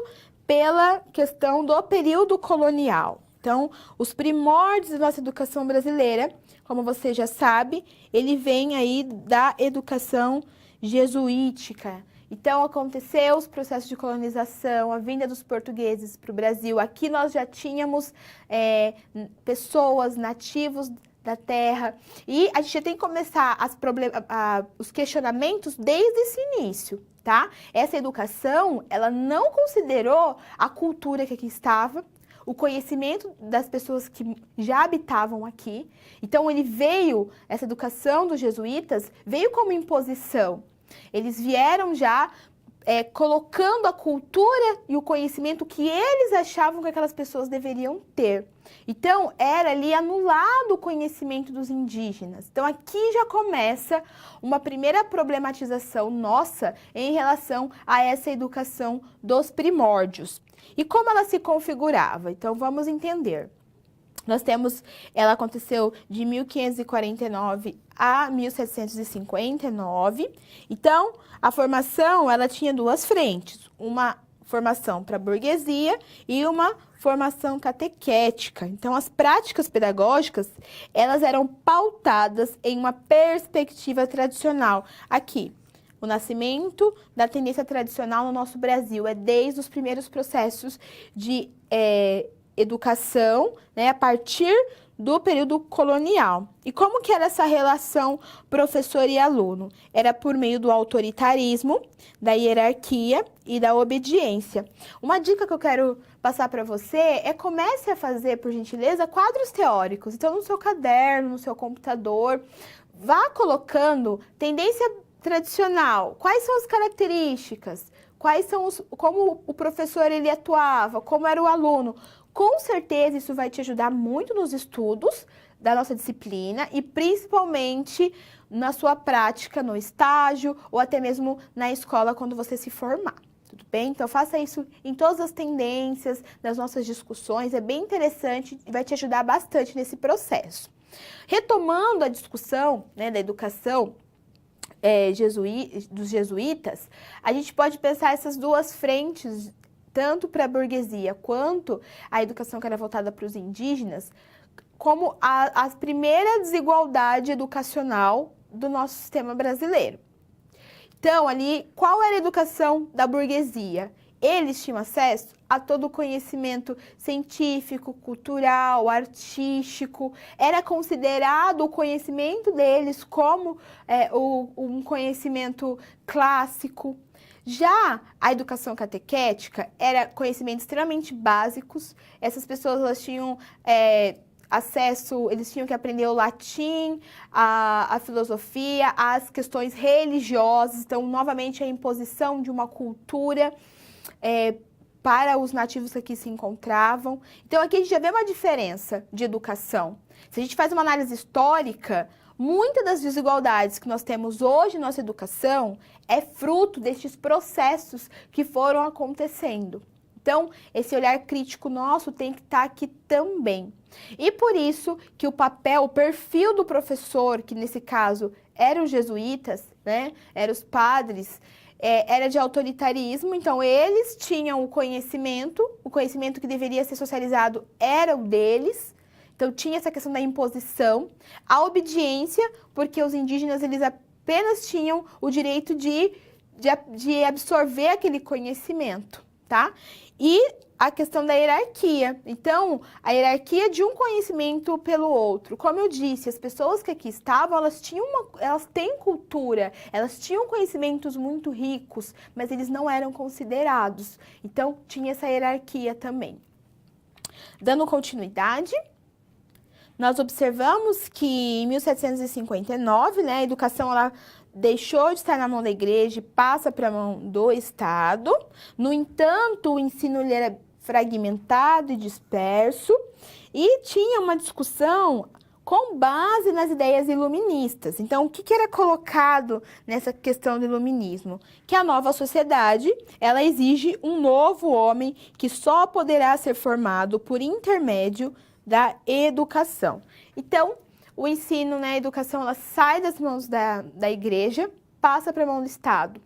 A: pela questão do período colonial. Então, os primórdios da nossa educação brasileira, como você já sabe, ele vem aí da educação jesuítica. Então, aconteceu os processos de colonização, a vinda dos portugueses para o Brasil. Aqui nós já tínhamos pessoas, nativos da terra. E a gente já tem que começar os questionamentos desde esse início, tá? Essa educação, ela não considerou a cultura que aqui estava, o conhecimento das pessoas que já habitavam aqui. Então, essa educação dos jesuítas veio como imposição. Eles vieram já colocando a cultura e o conhecimento que eles achavam que aquelas pessoas deveriam ter. Então, era ali anulado o conhecimento dos indígenas. Então, aqui já começa uma primeira problematização nossa em relação a essa educação dos primórdios. E como ela se configurava? Então, vamos entender. Ela aconteceu de 1549 a 1759. Então, a formação, ela tinha duas frentes. Uma formação para a burguesia e uma formação catequética. Então, as práticas pedagógicas, elas eram pautadas em uma perspectiva tradicional. Aqui, o nascimento da tendência tradicional no nosso Brasil é desde os primeiros processos de educação, né, a partir do período colonial. E como que era essa relação professor e aluno? Era por meio do autoritarismo, da hierarquia e da obediência. Uma dica que eu quero passar para você é comece a fazer, por gentileza, quadros teóricos. Então, no seu caderno, no seu computador, vá colocando tendência tradicional. Quais são as características? Como o professor ele atuava? Como era o aluno? Com certeza isso vai te ajudar muito nos estudos da nossa disciplina e principalmente na sua prática no estágio ou até mesmo na escola quando você se formar. Tudo bem? Então faça isso em todas as tendências das nossas discussões, é bem interessante e vai te ajudar bastante nesse processo. Retomando a discussão, né, da educação dos jesuítas, a gente pode pensar essas duas frentes, tanto para a burguesia quanto a educação que era voltada para os indígenas, como a primeira desigualdade educacional do nosso sistema brasileiro. Então, ali, qual era a educação da burguesia? Eles tinham acesso a todo o conhecimento científico, cultural, artístico. Era considerado o conhecimento deles como um conhecimento clássico. Já a educação catequética era conhecimentos extremamente básicos. Essas pessoas elas tinham acesso, eles tinham que aprender o latim, a filosofia, as questões religiosas. Então, novamente, a imposição de uma cultura para os nativos que aqui se encontravam. Então, aqui a gente já vê uma diferença de educação. Se a gente faz uma análise histórica, muitas das desigualdades que nós temos hoje em nossa educação é fruto destes processos que foram acontecendo. Então, esse olhar crítico nosso tem que estar aqui também. E por isso que o perfil do professor, que nesse caso eram os jesuítas, né, eram os padres, era de autoritarismo, então eles tinham o conhecimento que deveria ser socializado era o deles, então tinha essa questão da imposição, a obediência, porque os indígenas eles apenas tinham o direito de absorver aquele conhecimento, tá? E a questão da hierarquia. Então, a hierarquia de um conhecimento pelo outro. Como eu disse, as pessoas que aqui estavam, elas têm cultura, elas tinham conhecimentos muito ricos, mas eles não eram considerados. Então, tinha essa hierarquia também. Dando continuidade, nós observamos que em 1759, né, a educação ela deixou de estar na mão da igreja e passa para a mão do Estado. No entanto, o ensino ele era fragmentado e disperso e tinha uma discussão com base nas ideias iluministas. Então, o que era colocado nessa questão do iluminismo? Que a nova sociedade, ela exige um novo homem que só poderá ser formado por intermédio da educação. Então, o ensino, né, a educação, ela sai das mãos da igreja, passa para a mão do Estado.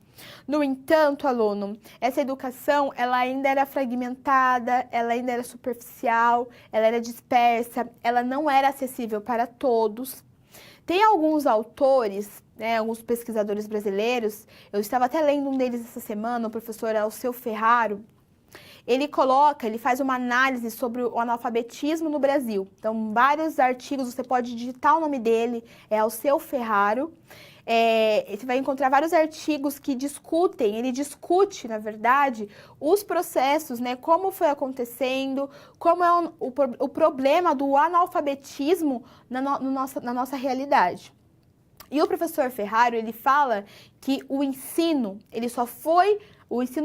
A: No entanto, aluno, essa educação, ela ainda era fragmentada, ela ainda era superficial, ela era dispersa, ela não era acessível para todos. Tem alguns autores, né, alguns pesquisadores brasileiros, eu estava até lendo um deles essa semana, o professor Alceu Ferraro. Ele faz uma análise sobre o analfabetismo no Brasil. Então, vários artigos, você pode digitar o nome dele, é Alceu Ferraro. Você vai encontrar vários artigos que ele discute, na verdade, os processos, né, como foi acontecendo, como é o problema do analfabetismo na nossa realidade. E o professor Ferraro, ele fala que o ensino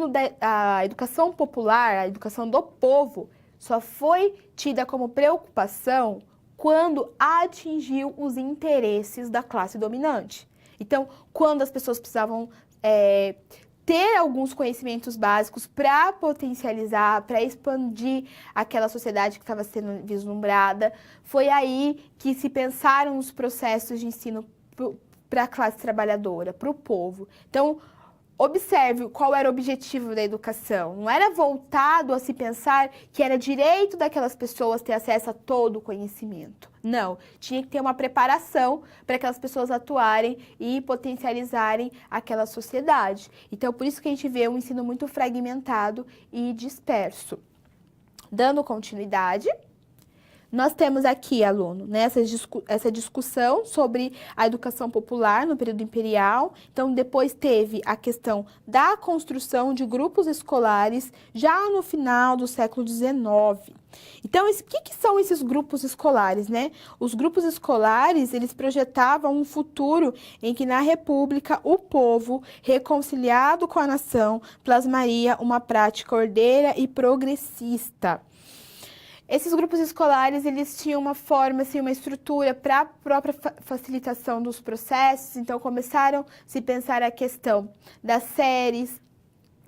A: da educação popular, a educação do povo, só foi tida como preocupação quando atingiu os interesses da classe dominante. Então, quando as pessoas precisavam ter alguns conhecimentos básicos para potencializar, para expandir aquela sociedade que estava sendo vislumbrada, foi aí que se pensaram os processos de ensino para a classe trabalhadora, para o povo. Então, observe qual era o objetivo da educação. Não era voltado a se pensar que era direito daquelas pessoas ter acesso a todo o conhecimento. Não, tinha que ter uma preparação para aquelas pessoas atuarem e potencializarem aquela sociedade. Então, por isso que a gente vê um ensino muito fragmentado e disperso. Dando continuidade, nós temos aqui, aluno, né, essa discussão sobre a educação popular no período imperial. Então, depois teve a questão da construção de grupos escolares já no final do século XIX. Então, o que são esses grupos escolares, né? Os grupos escolares, eles projetavam um futuro em que na República o povo, reconciliado com a nação, plasmaria uma prática ordeira e progressista. Esses grupos escolares, eles tinham uma forma, assim, uma estrutura para a própria facilitação dos processos. Então, começaram a se pensar a questão das séries,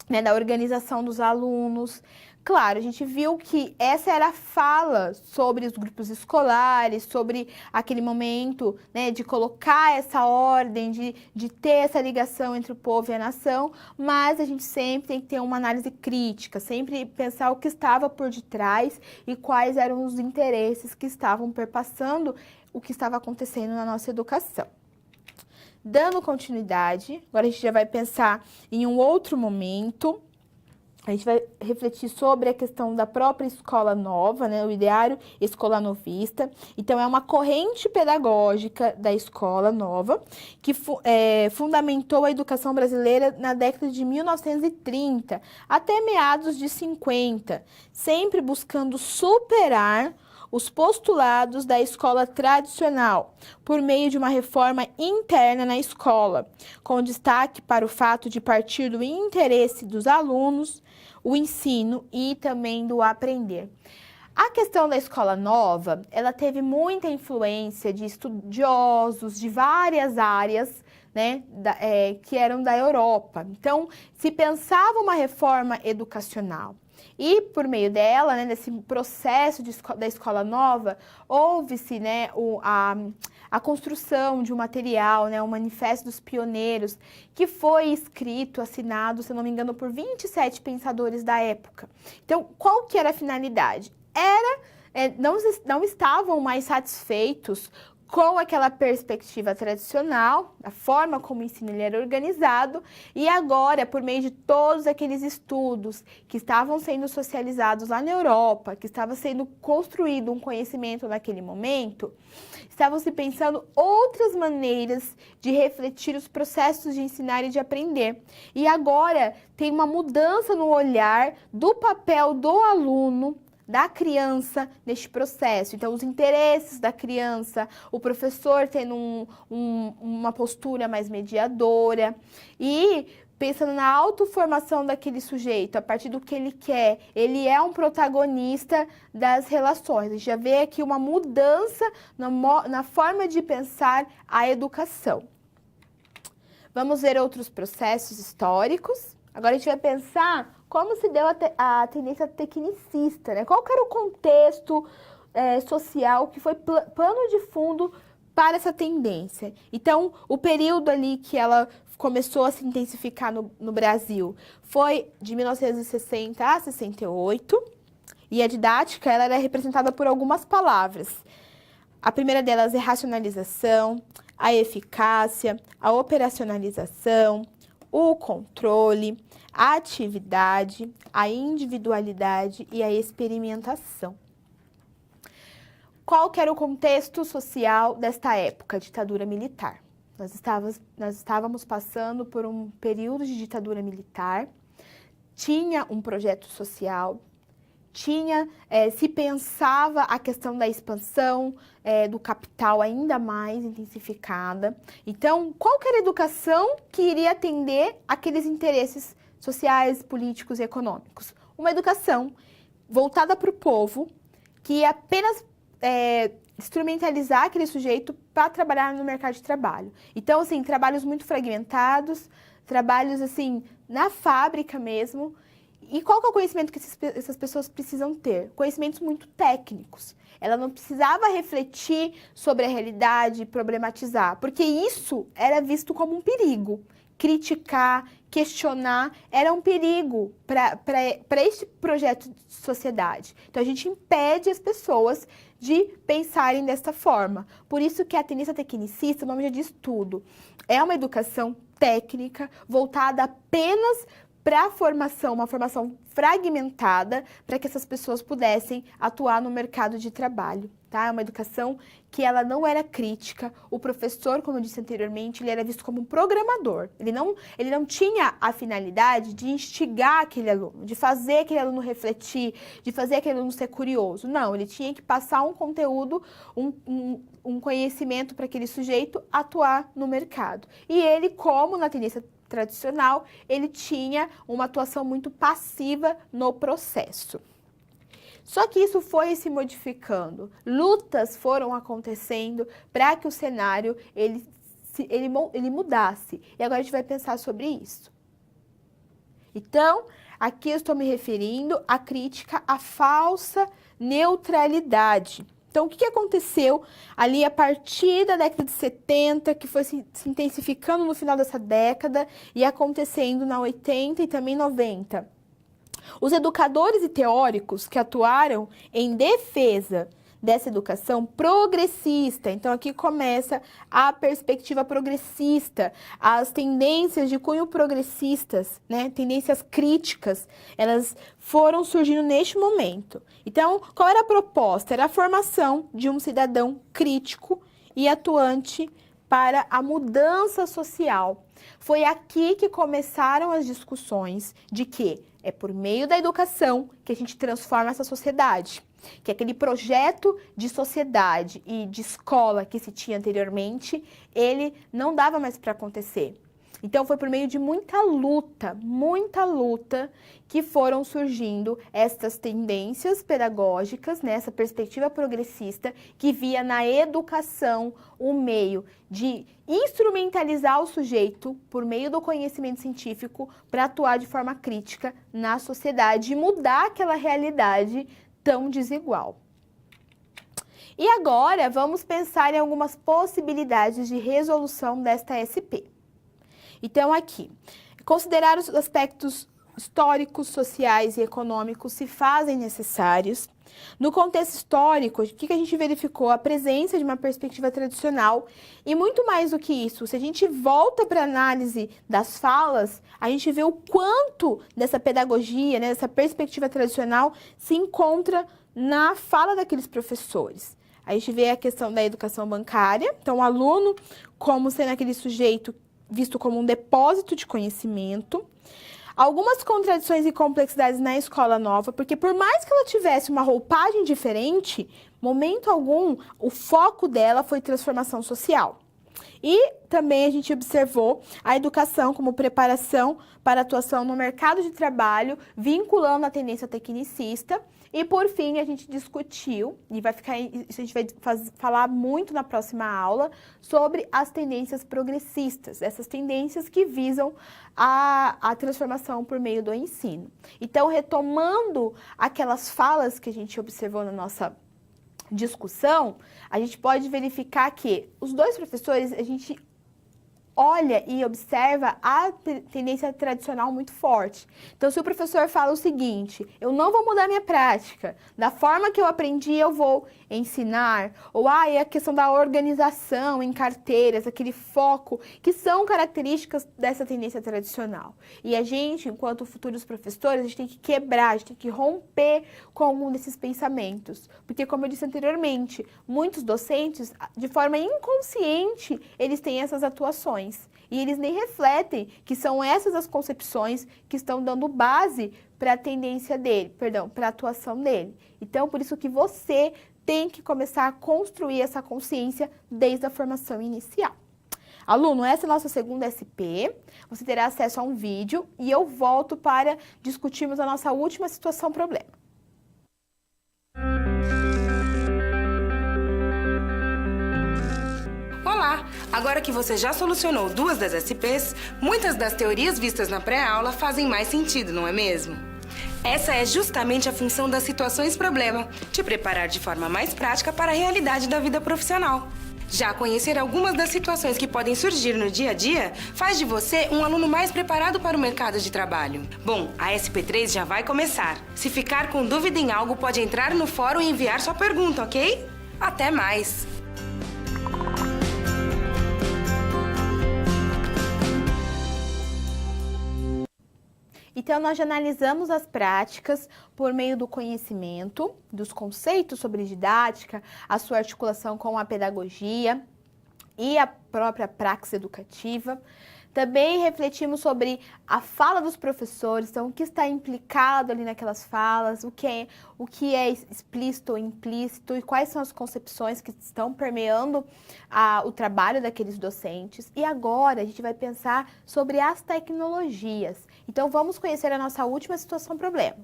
A: né, da organização dos alunos. Claro, a gente viu que essa era a fala sobre os grupos escolares, sobre aquele momento, né, de colocar essa ordem, de ter essa ligação entre o povo e a nação, mas a gente sempre tem que ter uma análise crítica, sempre pensar o que estava por detrás e quais eram os interesses que estavam perpassando o que estava acontecendo na nossa educação. Dando continuidade, agora a gente já vai pensar em um outro momento. A gente vai refletir sobre a questão da própria escola nova, né, o ideário escolar novista. Então, é uma corrente pedagógica da escola nova que fundamentou a educação brasileira na década de 1930 até meados de 50, sempre buscando superar os postulados da escola tradicional, por meio de uma reforma interna na escola, com destaque para o fato de partir do interesse dos alunos, o ensino e também do aprender. A questão da escola nova, ela teve muita influência de estudiosos de várias áreas, né, que eram da Europa. Então, se pensava uma reforma educacional. E, por meio dela, né, nesse processo da escola nova, houve-se, né, a construção de um material, né, o Manifesto dos Pioneiros, que foi escrito, assinado, se não me engano, por 27 pensadores da época. Então, qual que era a finalidade? Não estavam mais satisfeitos com aquela perspectiva tradicional, a forma como o ensino ele era organizado, e agora, por meio de todos aqueles estudos que estavam sendo socializados lá na Europa, que estava sendo construído um conhecimento naquele momento, estavam se pensando outras maneiras de refletir os processos de ensinar e de aprender. E agora tem uma mudança no olhar do papel do aluno, da criança neste processo. Então, os interesses da criança, o professor tendo uma postura mais mediadora e pensando na autoformação daquele sujeito, a partir do que ele quer, ele é um protagonista das relações. A gente já vê aqui uma mudança na forma de pensar a educação. Vamos ver outros processos históricos. Agora a gente vai pensar como se deu a tendência tecnicista, né? Qual que era o contexto social que foi pano de fundo para essa tendência? Então, o período ali que ela começou a se intensificar no Brasil foi de 1960 a 68, e a didática ela era representada por algumas palavras. A primeira delas é racionalização, a eficácia, a operacionalização, o controle, a atividade, a individualidade e a experimentação. Qual que era o contexto social desta época, ditadura militar? Nós estávamos passando por um período de ditadura militar, tinha um projeto social, se pensava a questão da expansão do capital ainda mais intensificada. Então, qual que era a educação que iria atender aqueles interesses sociais, políticos e econômicos? Uma educação voltada para o povo, que ia apenas instrumentalizar aquele sujeito para trabalhar no mercado de trabalho. Então, assim, trabalhos muito fragmentados, trabalhos, assim, na fábrica mesmo. E qual que é o conhecimento que essas pessoas precisam ter? Conhecimentos muito técnicos. Ela não precisava refletir sobre a realidade, problematizar, porque isso era visto como um perigo. Criticar, questionar, era um perigo para este projeto de sociedade. Então, a gente impede as pessoas de pensarem desta forma. Por isso que a tendência tecnicista, o nome já diz tudo, é uma educação técnica voltada apenas para a formação, uma formação fragmentada, para que essas pessoas pudessem atuar no mercado de trabalho, tá? É uma educação que ela não era crítica. O professor, como eu disse anteriormente, ele era visto como um programador. Ele não tinha a finalidade de instigar aquele aluno, de fazer aquele aluno refletir, de fazer aquele aluno ser curioso. Não, ele tinha que passar um conteúdo, um conhecimento para aquele sujeito atuar no mercado. E ele, como na tendência tradicional, ele tinha uma atuação muito passiva no processo. Só que isso foi se modificando, lutas foram acontecendo para que o cenário ele mudasse. E agora a gente vai pensar sobre isso. Então, aqui eu estou me referindo à crítica à falsa neutralidade. Então, o que aconteceu ali a partir da década de 70, que foi se intensificando no final dessa década e acontecendo na 80 e também 90? Os educadores e teóricos que atuaram em defesa dessa educação progressista. Então, aqui começa a perspectiva progressista, as tendências de cunho progressistas, né? Tendências críticas, elas foram surgindo neste momento. Então, qual era a proposta? Era a formação de um cidadão crítico e atuante para a mudança social. Foi aqui que começaram as discussões de que é por meio da educação que a gente transforma essa sociedade. Que aquele projeto de sociedade e de escola que se tinha anteriormente, ele não dava mais para acontecer. Então, foi por meio de muita luta, que foram surgindo estas tendências pedagógicas, né, essa perspectiva progressista, que via na educação o meio de instrumentalizar o sujeito por meio do conhecimento científico para atuar de forma crítica na sociedade e mudar aquela realidade tão desigual. E agora, vamos pensar em algumas possibilidades de resolução desta SP. Então, aqui, considerar os aspectos históricos, sociais e econômicos se fazem necessários. No contexto histórico, o que a gente verificou? A presença de uma perspectiva tradicional e muito mais do que isso, se a gente volta para a análise das falas, a gente vê o quanto dessa pedagogia, né, dessa perspectiva tradicional se encontra na fala daqueles professores. A gente vê a questão da educação bancária, então o aluno como sendo aquele sujeito visto como um depósito de conhecimento. Algumas contradições e complexidades na escola nova, porque por mais que ela tivesse uma roupagem diferente, momento algum, o foco dela foi transformação social. E também a gente observou a educação como preparação para atuação no mercado de trabalho, vinculando a tendência tecnicista. E, por fim, a gente discutiu, e isso a gente vai falar muito na próxima aula, sobre as tendências progressistas, essas tendências que visam a transformação por meio do ensino. Então, retomando aquelas falas que a gente observou na nossa discussão, a gente pode verificar que os dois professores, a gente olha e observa a tendência tradicional muito forte. Então, se o professor fala o seguinte, eu não vou mudar minha prática, da forma que eu aprendi eu vou ensinar, ou é a questão da organização em carteiras, aquele foco, que são características dessa tendência tradicional. E a gente, enquanto futuros professores, a gente tem que quebrar, a gente tem que romper com algum desses pensamentos. Porque, como eu disse anteriormente, muitos docentes, de forma inconsciente, eles têm essas atuações. E eles nem refletem que são essas as concepções que estão dando base para a tendência dele, para a atuação dele. Então, por isso que você tem que começar a construir essa consciência desde a formação inicial. Aluno, essa é a nossa segunda SP, você terá acesso a um vídeo e eu volto para discutirmos a nossa última situação-problema.
B: Olá! Agora que você já solucionou 2 das SPs, muitas das teorias vistas na pré-aula fazem mais sentido, não é mesmo? Essa é justamente a função das situações-problema, te preparar de forma mais prática para a realidade da vida profissional. Já conhecer algumas das situações que podem surgir no dia a dia faz de você um aluno mais preparado para o mercado de trabalho. Bom, a SP3 já vai começar. Se ficar com dúvida em algo, pode entrar no fórum e enviar sua pergunta, ok? Até mais!
A: Então, nós já analisamos as práticas por meio do conhecimento, dos conceitos sobre didática, a sua articulação com a pedagogia e a própria praxis educativa. Também refletimos sobre a fala dos professores, então o que está implicado ali naquelas falas, o que é explícito ou implícito e quais são as concepções que estão permeando o trabalho daqueles docentes. E agora a gente vai pensar sobre as tecnologias. Então vamos conhecer a nossa última situação-problema.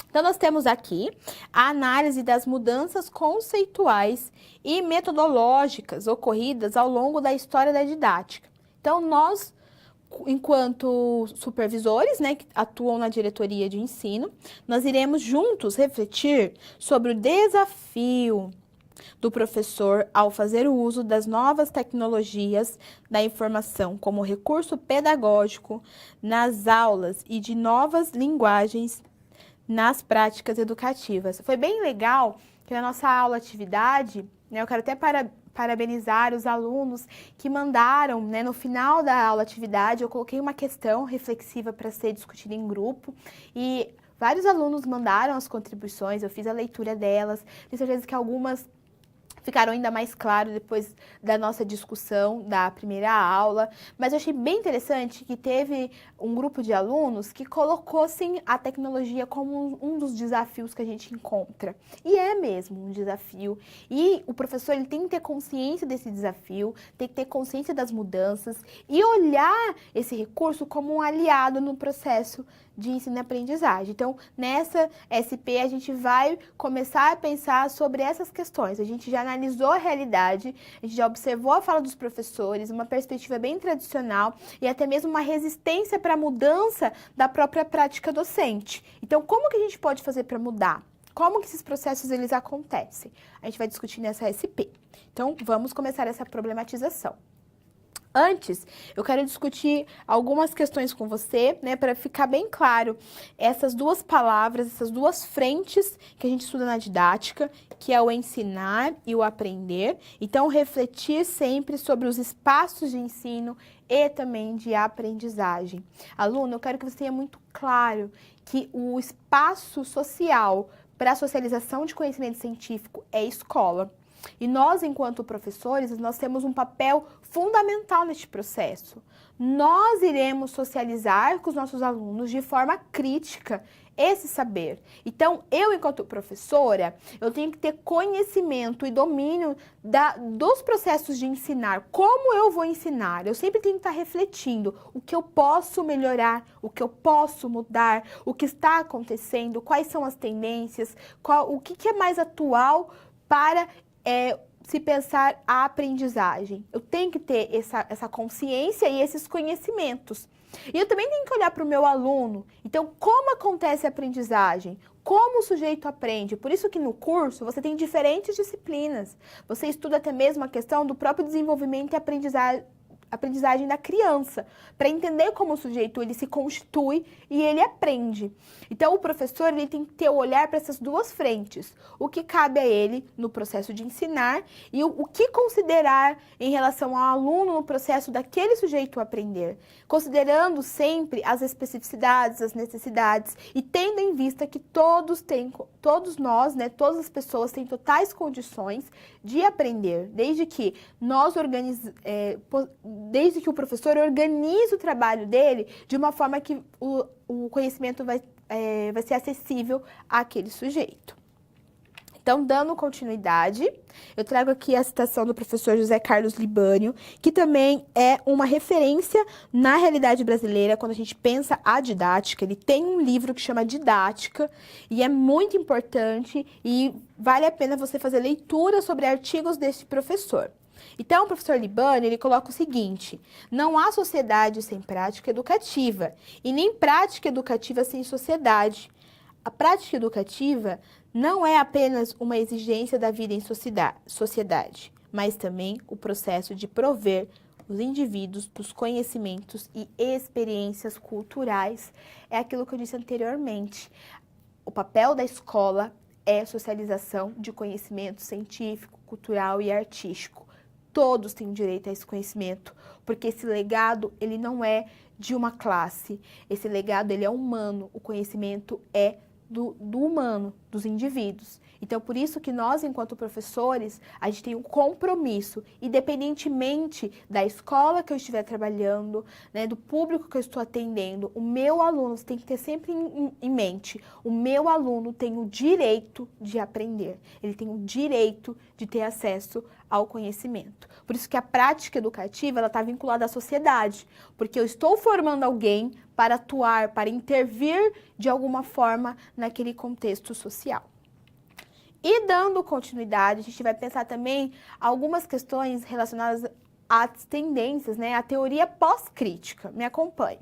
A: Então, nós temos aqui a análise das mudanças conceituais e metodológicas ocorridas ao longo da história da didática. Então, nós, enquanto supervisores, né, que atuam na diretoria de ensino, nós iremos juntos refletir sobre o desafio do professor ao fazer o uso das novas tecnologias da informação como recurso pedagógico nas aulas e de novas linguagens nas práticas educativas. Foi bem legal que na nossa aula atividade, né, eu quero até parabenizar os alunos que mandaram, né, no final da aula atividade, eu coloquei uma questão reflexiva para ser discutida em grupo e vários alunos mandaram as contribuições, eu fiz a leitura delas, tenho certeza que algumas ficaram ainda mais claros depois da nossa discussão da primeira aula, mas eu achei bem interessante que teve um grupo de alunos que colocou, sim, a tecnologia como um dos desafios que a gente encontra. E é mesmo um desafio. E o professor ele tem que ter consciência desse desafio, tem que ter consciência das mudanças e olhar esse recurso como um aliado no processo de ensino e aprendizagem. Então, nessa SP, a gente vai começar a pensar sobre essas questões. A gente já analisou a realidade, a gente já observou a fala dos professores, uma perspectiva bem tradicional e até mesmo uma resistência para a mudança da própria prática docente. Então, como que a gente pode fazer para mudar? Como que esses processos eles acontecem? A gente vai discutir nessa SP. Então, vamos começar essa problematização. Antes, eu quero discutir algumas questões com você, né, para ficar bem claro essas duas palavras, essas duas frentes que a gente estuda na didática, que é o ensinar e o aprender. Então, refletir sempre sobre os espaços de ensino e também de aprendizagem. Aluno, eu quero que você tenha muito claro que o espaço social para a socialização de conhecimento científico é escola. E nós, enquanto professores, nós temos um papel fundamental neste processo. Nós iremos socializar com os nossos alunos de forma crítica esse saber. Então, eu, enquanto professora, eu tenho que ter conhecimento e domínio dos processos de ensinar. Como eu vou ensinar? Eu sempre tenho que estar refletindo o que eu posso melhorar, o que eu posso mudar, o que está acontecendo, quais são as tendências, o que é mais atual para se pensar a aprendizagem. Eu tenho que ter essa consciência e esses conhecimentos. E eu também tenho que olhar para o meu aluno. Então, como acontece a aprendizagem? Como o sujeito aprende? Por isso que no curso você tem diferentes disciplinas. Você estuda até mesmo a questão do próprio desenvolvimento e aprendizagem da criança, para entender como o sujeito ele se constitui e ele aprende. Então, o professor ele tem que ter o olhar para essas duas frentes. O que cabe a ele no processo de ensinar e o que considerar em relação ao aluno no processo daquele sujeito aprender. Considerando sempre as especificidades, as necessidades e tendo em vista que todos nós, né, todas as pessoas têm totais condições de aprender, desde que desde que o professor organize o trabalho dele de uma forma que o conhecimento vai ser acessível àquele sujeito. Então, dando continuidade, eu trago aqui a citação do professor José Carlos Libânio, que também é uma referência na realidade brasileira quando a gente pensa a didática. Ele tem um livro que chama Didática e é muito importante e vale a pena você fazer leitura sobre artigos desse professor. Então, o professor Libânio, ele coloca o seguinte: não há sociedade sem prática educativa e nem prática educativa sem sociedade. A prática educativa não é apenas uma exigência da vida em sociedade, mas também o processo de prover os indivíduos dos conhecimentos e experiências culturais. É aquilo que eu disse anteriormente. O papel da escola é socialização de conhecimento científico, cultural e artístico. Todos têm direito a esse conhecimento, porque esse legado, ele não é de uma classe. Esse legado, ele é humano. O conhecimento é do humano, dos indivíduos. Então, por isso que nós, enquanto professores, a gente tem um compromisso, independentemente da escola que eu estiver trabalhando, né, do público que eu estou atendendo, o meu aluno, você tem que ter sempre em mente, o meu aluno tem o direito de aprender, ele tem o direito de ter acesso ao conhecimento. Por isso que a prática educativa, ela está vinculada à sociedade, porque eu estou formando alguém para atuar, para intervir de alguma forma naquele contexto social. E dando continuidade, a gente vai pensar também algumas questões relacionadas às tendências, né, à teoria pós-crítica. Me acompanhe.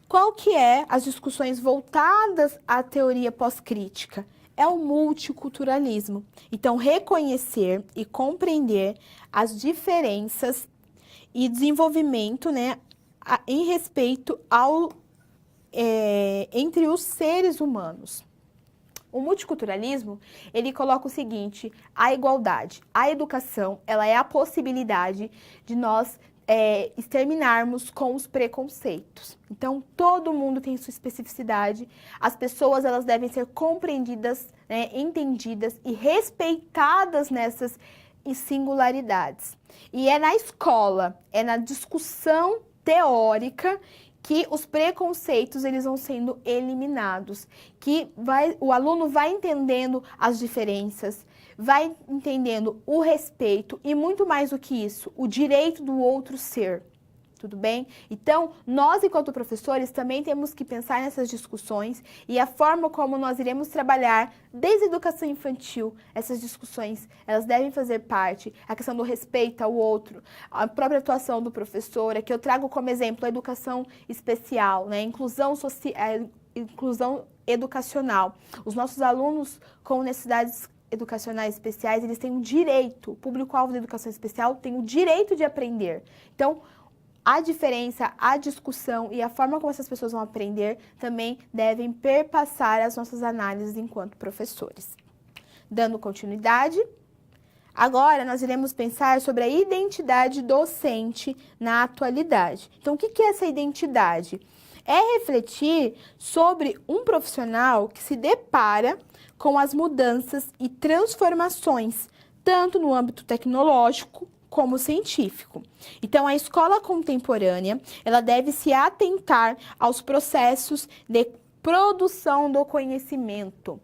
A: Qual que é as discussões voltadas à teoria pós-crítica? É o multiculturalismo. Então, reconhecer e compreender as diferenças e desenvolvimento, né, em respeito entre os seres humanos. O multiculturalismo, ele coloca o seguinte: a igualdade, a educação, ela é a possibilidade de nós exterminarmos com os preconceitos. Então, todo mundo tem sua especificidade. As pessoas, elas devem ser compreendidas, né, entendidas e respeitadas nessas singularidades. E é na escola, é na discussão teórica que os preconceitos eles vão sendo eliminados, que o aluno vai entendendo as diferenças, vai entendendo o respeito e muito mais do que isso, o direito do outro ser. Tudo bem? Então, nós, enquanto professores, também temos que pensar nessas discussões e a forma como nós iremos trabalhar desde a educação infantil. Essas discussões, elas devem fazer parte, a questão do respeito ao outro, a própria atuação do professor, que eu trago como exemplo a educação especial, né? Inclusão educacional. Os nossos alunos com necessidades educacionais especiais, eles têm um direito, o público-alvo da educação especial tem o direito de aprender. Então, a diferença, a discussão e a forma como essas pessoas vão aprender também devem perpassar as nossas análises enquanto professores. Dando continuidade, agora nós iremos pensar sobre a identidade docente na atualidade. Então, o que é essa identidade? É refletir sobre um profissional que se depara com as mudanças e transformações, tanto no âmbito tecnológico como científico. Então, a escola contemporânea, ela deve se atentar aos processos de produção do conhecimento.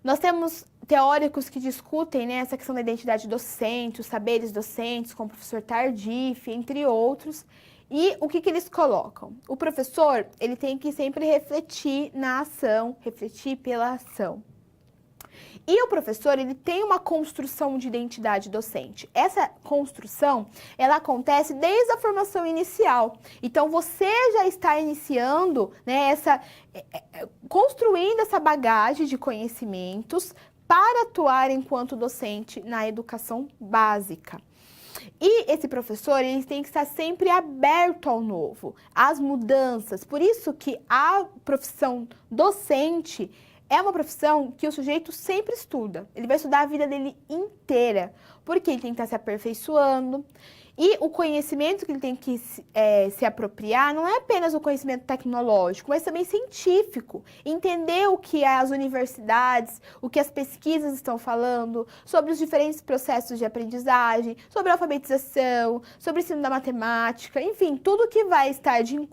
A: Nós temos teóricos que discutem, né, essa questão da identidade docente, os saberes docentes, como o professor Tardif, entre outros. E o que eles colocam? O professor, ele tem que sempre refletir na ação, refletir pela ação. E o professor, ele tem uma construção de identidade docente. Essa construção, ela acontece desde a formação inicial. Então, você já está iniciando, né, construindo essa bagagem de conhecimentos para atuar enquanto docente na educação básica. E esse professor, ele tem que estar sempre aberto ao novo, às mudanças. Por isso que a profissão docente é uma profissão que o sujeito sempre estuda. Ele vai estudar a vida dele inteira, porque ele tem que estar se aperfeiçoando. E o conhecimento que ele tem que se apropriar não é apenas o conhecimento tecnológico, mas também científico. Entender o que as universidades, o que as pesquisas estão falando, sobre os diferentes processos de aprendizagem, sobre a alfabetização, sobre o ensino da matemática, enfim, tudo que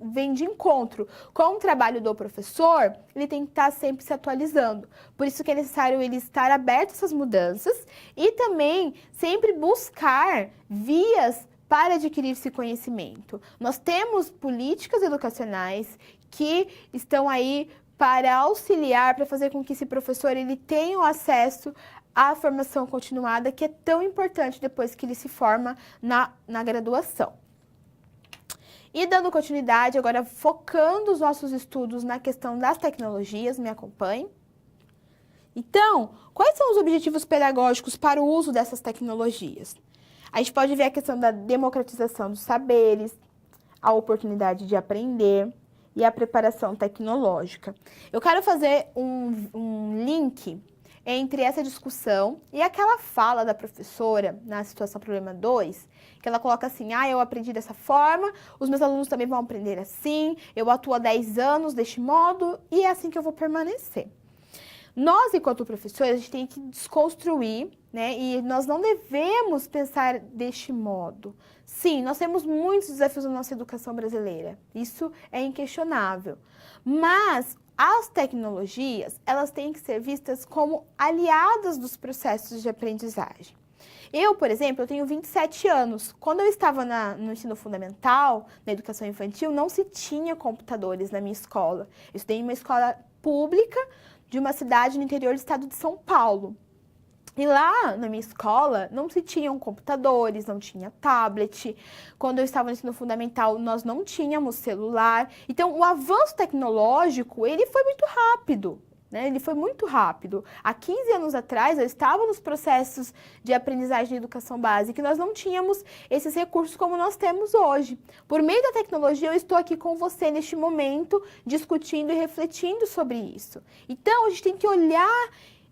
A: vem de encontro com o trabalho do professor, ele tem que estar sempre se atualizando. Por isso que é necessário ele estar aberto a essas mudanças e também sempre buscar vias para adquirir esse conhecimento. Nós temos políticas educacionais que estão aí para auxiliar, para fazer com que esse professor ele tenha o acesso à formação continuada, que é tão importante depois que ele se forma na graduação. E dando continuidade, agora focando os nossos estudos na questão das tecnologias, me acompanhe. Então, quais são os objetivos pedagógicos para o uso dessas tecnologias? A gente pode ver a questão da democratização dos saberes, a oportunidade de aprender e a preparação tecnológica. Eu quero fazer um link entre essa discussão e aquela fala da professora na situação problema 2, que ela coloca assim, eu aprendi dessa forma, os meus alunos também vão aprender assim, eu atuo há 10 anos deste modo e é assim que eu vou permanecer. Nós, enquanto professores, a gente tem que desconstruir, né? E nós não devemos pensar deste modo. Sim, nós temos muitos desafios na nossa educação brasileira. Isso é inquestionável. Mas as tecnologias, elas têm que ser vistas como aliadas dos processos de aprendizagem. Eu, por exemplo, eu tenho 27 anos. Quando eu estava no ensino fundamental, na educação infantil, não se tinha computadores na minha escola. Eu estudei em uma escola pública de uma cidade no interior do estado de São Paulo. E lá, na minha escola, não se tinham computadores, não tinha tablet. Quando eu estava no ensino fundamental, nós não tínhamos celular. Então, o avanço tecnológico, ele foi muito rápido, né? Ele foi muito rápido. Há 15 anos atrás, eu estava nos processos de aprendizagem de educação básica e nós não tínhamos esses recursos como nós temos hoje. Por meio da tecnologia, eu estou aqui com você neste momento, discutindo e refletindo sobre isso. Então, a gente tem que olhar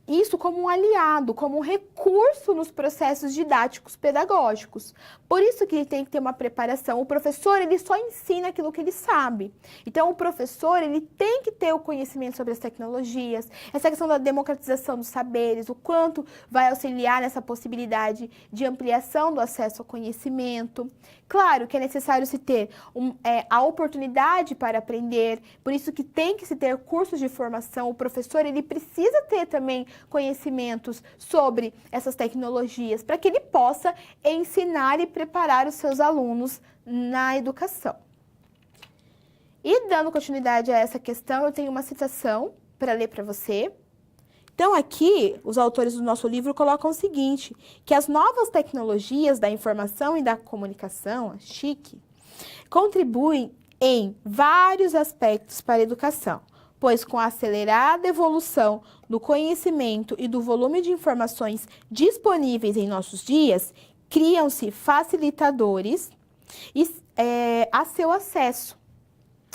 A: isso como um aliado, como um recurso nos processos didáticos pedagógicos. Por isso que ele tem que ter uma preparação. O professor, ele só ensina aquilo que ele sabe. Então, o professor, ele tem que ter o conhecimento sobre as tecnologias, essa questão da democratização dos saberes, o quanto vai auxiliar nessa possibilidade de ampliação do acesso ao conhecimento. Claro que é necessário se ter a oportunidade para aprender, por isso que tem que se ter cursos de formação. O professor, ele precisa ter também conhecimentos sobre essas tecnologias, para que ele possa ensinar e preparar os seus alunos na educação. E dando continuidade a essa questão, eu tenho uma citação para ler para você. Então, aqui, os autores do nosso livro colocam o seguinte, que as novas tecnologias da informação e da comunicação, a TIC, contribuem em vários aspectos para a educação, pois com a acelerada evolução do conhecimento e do volume de informações disponíveis em nossos dias, criam-se facilitadores a seu acesso.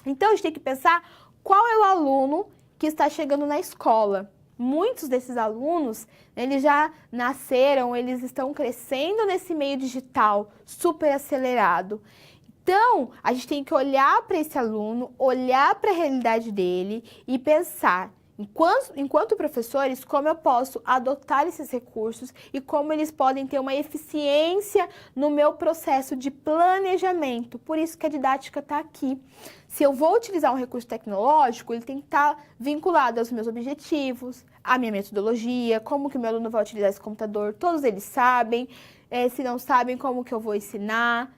A: Então, a gente tem que pensar qual é o aluno que está chegando na escola. Muitos desses alunos, eles já nasceram, eles estão crescendo nesse meio digital super acelerado. Então, a gente tem que olhar para esse aluno, olhar para a realidade dele e pensar, enquanto professores, como eu posso adotar esses recursos e como eles podem ter uma eficiência no meu processo de planejamento. Por isso que a didática está aqui. Se eu vou utilizar um recurso tecnológico, ele tem que estar vinculado aos meus objetivos, à minha metodologia, como que o meu aluno vai utilizar esse computador, todos eles sabem, se não sabem, como que eu vou ensinar.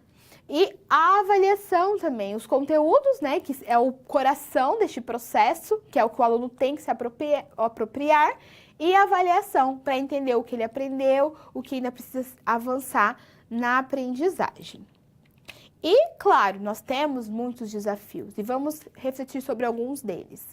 A: E a avaliação também, os conteúdos, né, que é o coração deste processo, que é o que o aluno tem que se apropriar, e a avaliação, para entender o que ele aprendeu, o que ainda precisa avançar na aprendizagem. E, claro, nós temos muitos desafios e vamos refletir sobre alguns deles.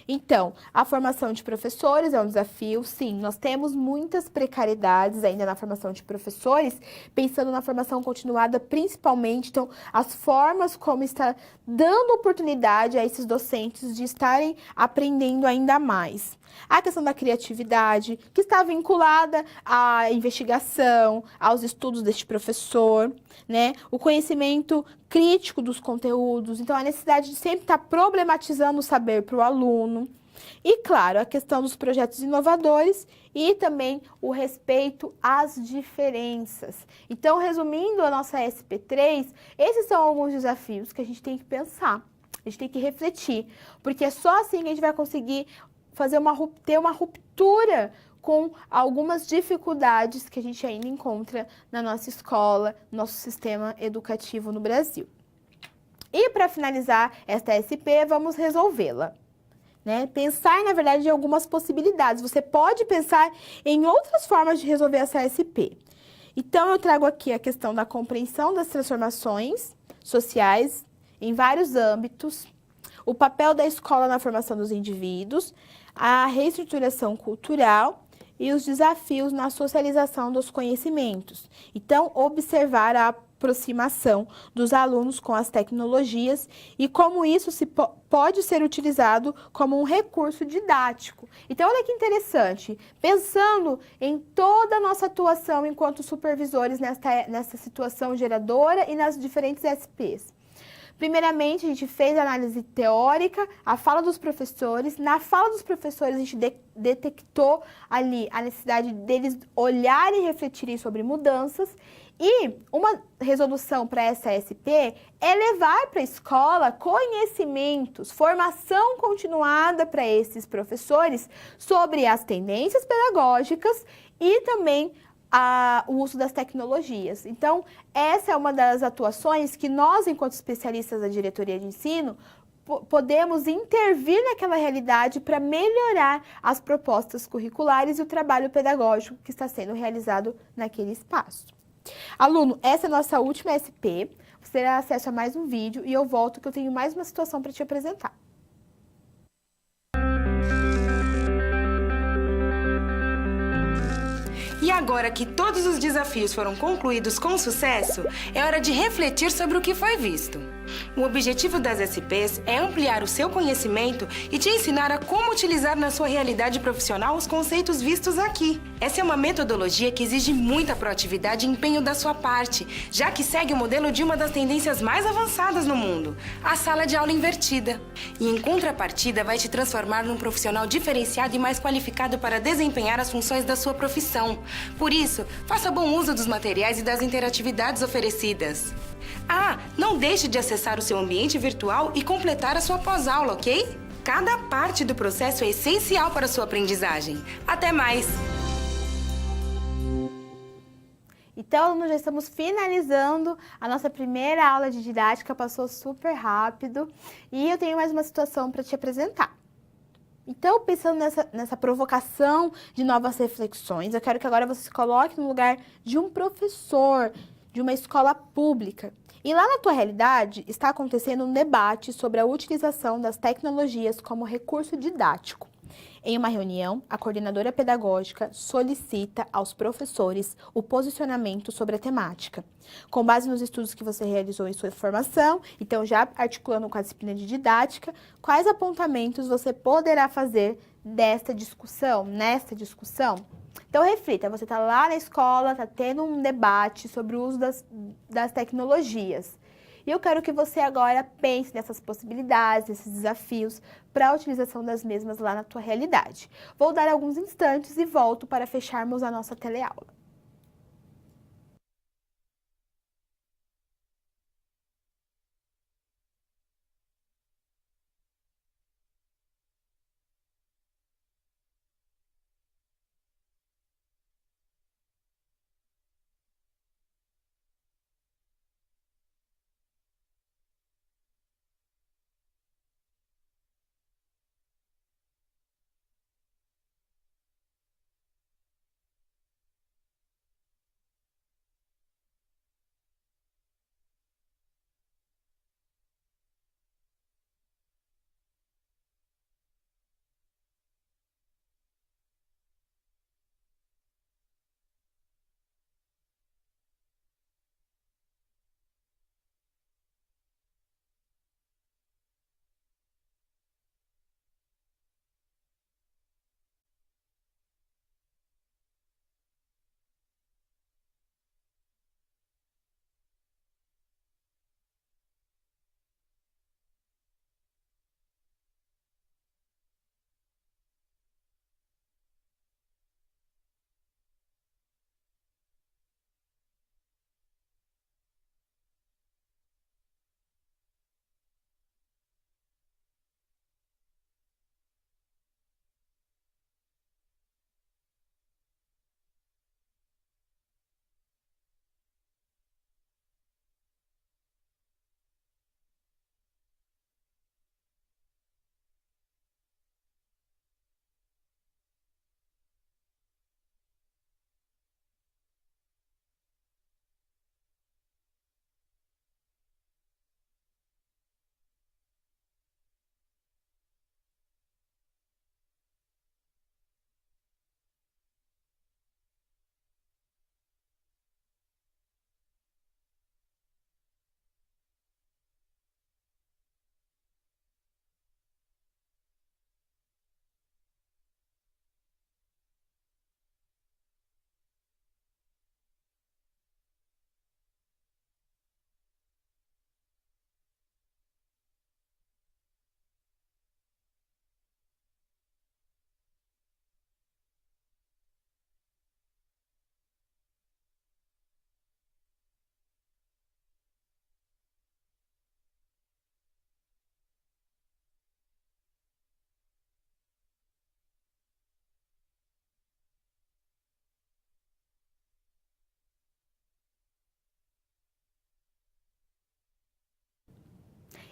A: Então, a formação de professores é um desafio, sim, nós temos muitas precariedades ainda na formação de professores, pensando na formação continuada principalmente, então, as formas como está dando oportunidade a esses docentes de estarem aprendendo ainda mais. A questão da criatividade, que está vinculada à investigação, aos estudos deste professor, né? O conhecimento crítico dos conteúdos, então a necessidade de sempre estar problematizando o saber para o aluno. E, claro, a questão dos projetos inovadores e também o respeito às diferenças. Então, resumindo a nossa SP3, esses são alguns desafios que a gente tem que pensar, a gente tem que refletir, porque é só assim que a gente vai conseguir ter uma ruptura com algumas dificuldades que a gente ainda encontra na nossa escola, no nosso sistema educativo no Brasil. E para finalizar esta SP, vamos resolvê-la. Né? Pensar, na verdade, em algumas possibilidades. Você pode pensar em outras formas de resolver essa SP. Então, eu trago aqui a questão da compreensão das transformações sociais em vários âmbitos, o papel da escola na formação dos indivíduos, a reestruturação cultural e os desafios na socialização dos conhecimentos. Então, observar a aproximação dos alunos com as tecnologias e como isso pode ser utilizado como um recurso didático. Então, olha que interessante, pensando em toda a nossa atuação enquanto supervisores nessa situação geradora e nas diferentes SPs. Primeiramente, a gente fez a análise teórica, a fala dos professores. Na fala dos professores, a gente detectou ali a necessidade deles olharem e refletirem sobre mudanças. E uma resolução para essa SP é levar para a escola conhecimentos, formação continuada para esses professores sobre as tendências pedagógicas e também o uso das tecnologias. Então, essa é uma das atuações que nós, enquanto especialistas da diretoria de ensino, podemos intervir naquela realidade para melhorar as propostas curriculares e o trabalho pedagógico que está sendo realizado naquele espaço. Aluno, essa é a nossa última SP. Você terá acesso a mais um vídeo e eu volto que eu tenho mais uma situação para te apresentar.
B: E agora que todos os desafios foram concluídos com sucesso, é hora de refletir sobre o que foi visto. O objetivo das SPs é ampliar o seu conhecimento e te ensinar a como utilizar na sua realidade profissional os conceitos vistos aqui. Essa é uma metodologia que exige muita proatividade e empenho da sua parte, já que segue o modelo de uma das tendências mais avançadas no mundo, a sala de aula invertida. E em contrapartida, vai te transformar num profissional diferenciado e mais qualificado para desempenhar as funções da sua profissão. Por isso, faça bom uso dos materiais e das interatividades oferecidas. Ah, não deixe de acessar o seu ambiente virtual e completar a sua pós-aula, ok? Cada parte do processo é essencial para a sua aprendizagem. Até mais!
A: Então, alunos, já estamos finalizando a nossa primeira aula de didática, passou super rápido e eu tenho mais uma situação para te apresentar. Então, pensando nessa provocação de novas reflexões, eu quero que agora você se coloque no lugar de um professor de uma escola pública. E lá na tua realidade está acontecendo um debate sobre a utilização das tecnologias como recurso didático. Em uma reunião, a coordenadora pedagógica solicita aos professores o posicionamento sobre a temática. Com base nos estudos que você realizou em sua formação, então já articulando com a disciplina de didática, quais apontamentos você poderá fazer nesta discussão? Então, reflita, você está lá na escola, está tendo um debate sobre o uso das tecnologias. E eu quero que você agora pense nessas possibilidades, nesses desafios para a utilização das mesmas lá na tua realidade. Vou dar alguns instantes e volto para fecharmos a nossa teleaula.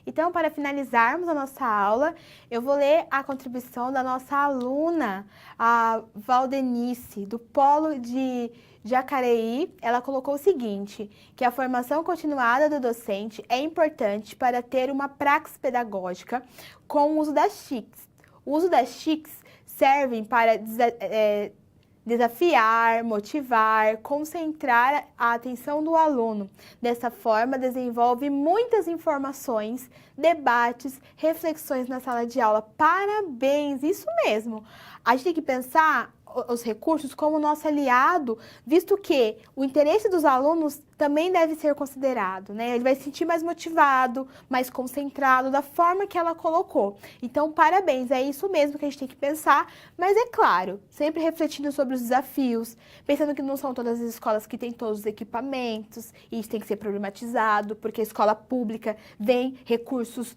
A: Então, para finalizarmos a nossa aula, eu vou ler a contribuição da nossa aluna, a Valdenice, do Polo de Jacareí. Ela colocou o seguinte, que a formação continuada do docente é importante para ter uma praxis pedagógica com o uso das TICs. O uso das TICs servem para Desafiar, motivar, concentrar a atenção do aluno. Dessa forma, desenvolve muitas informações, debates, reflexões na sala de aula. Parabéns, isso mesmo. A gente tem que pensar os recursos como nosso aliado, visto que o interesse dos alunos também deve ser considerado, né? Ele vai se sentir mais motivado, mais concentrado, da forma que ela colocou. Então, parabéns, é isso mesmo que a gente tem que pensar, mas é claro, sempre refletindo sobre os desafios, pensando que não são todas as escolas que têm todos os equipamentos, e isso tem que ser problematizado, porque a escola pública vem recursos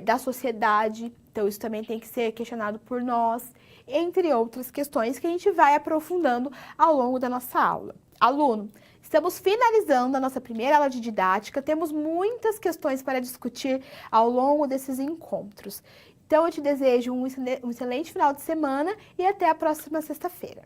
A: da sociedade, então isso também tem que ser questionado por nós, entre outras questões que a gente vai aprofundando ao longo da nossa aula. Aluno, estamos finalizando a nossa primeira aula de didática, temos muitas questões para discutir ao longo desses encontros. Então, eu te desejo um excelente final de semana e até a próxima sexta-feira.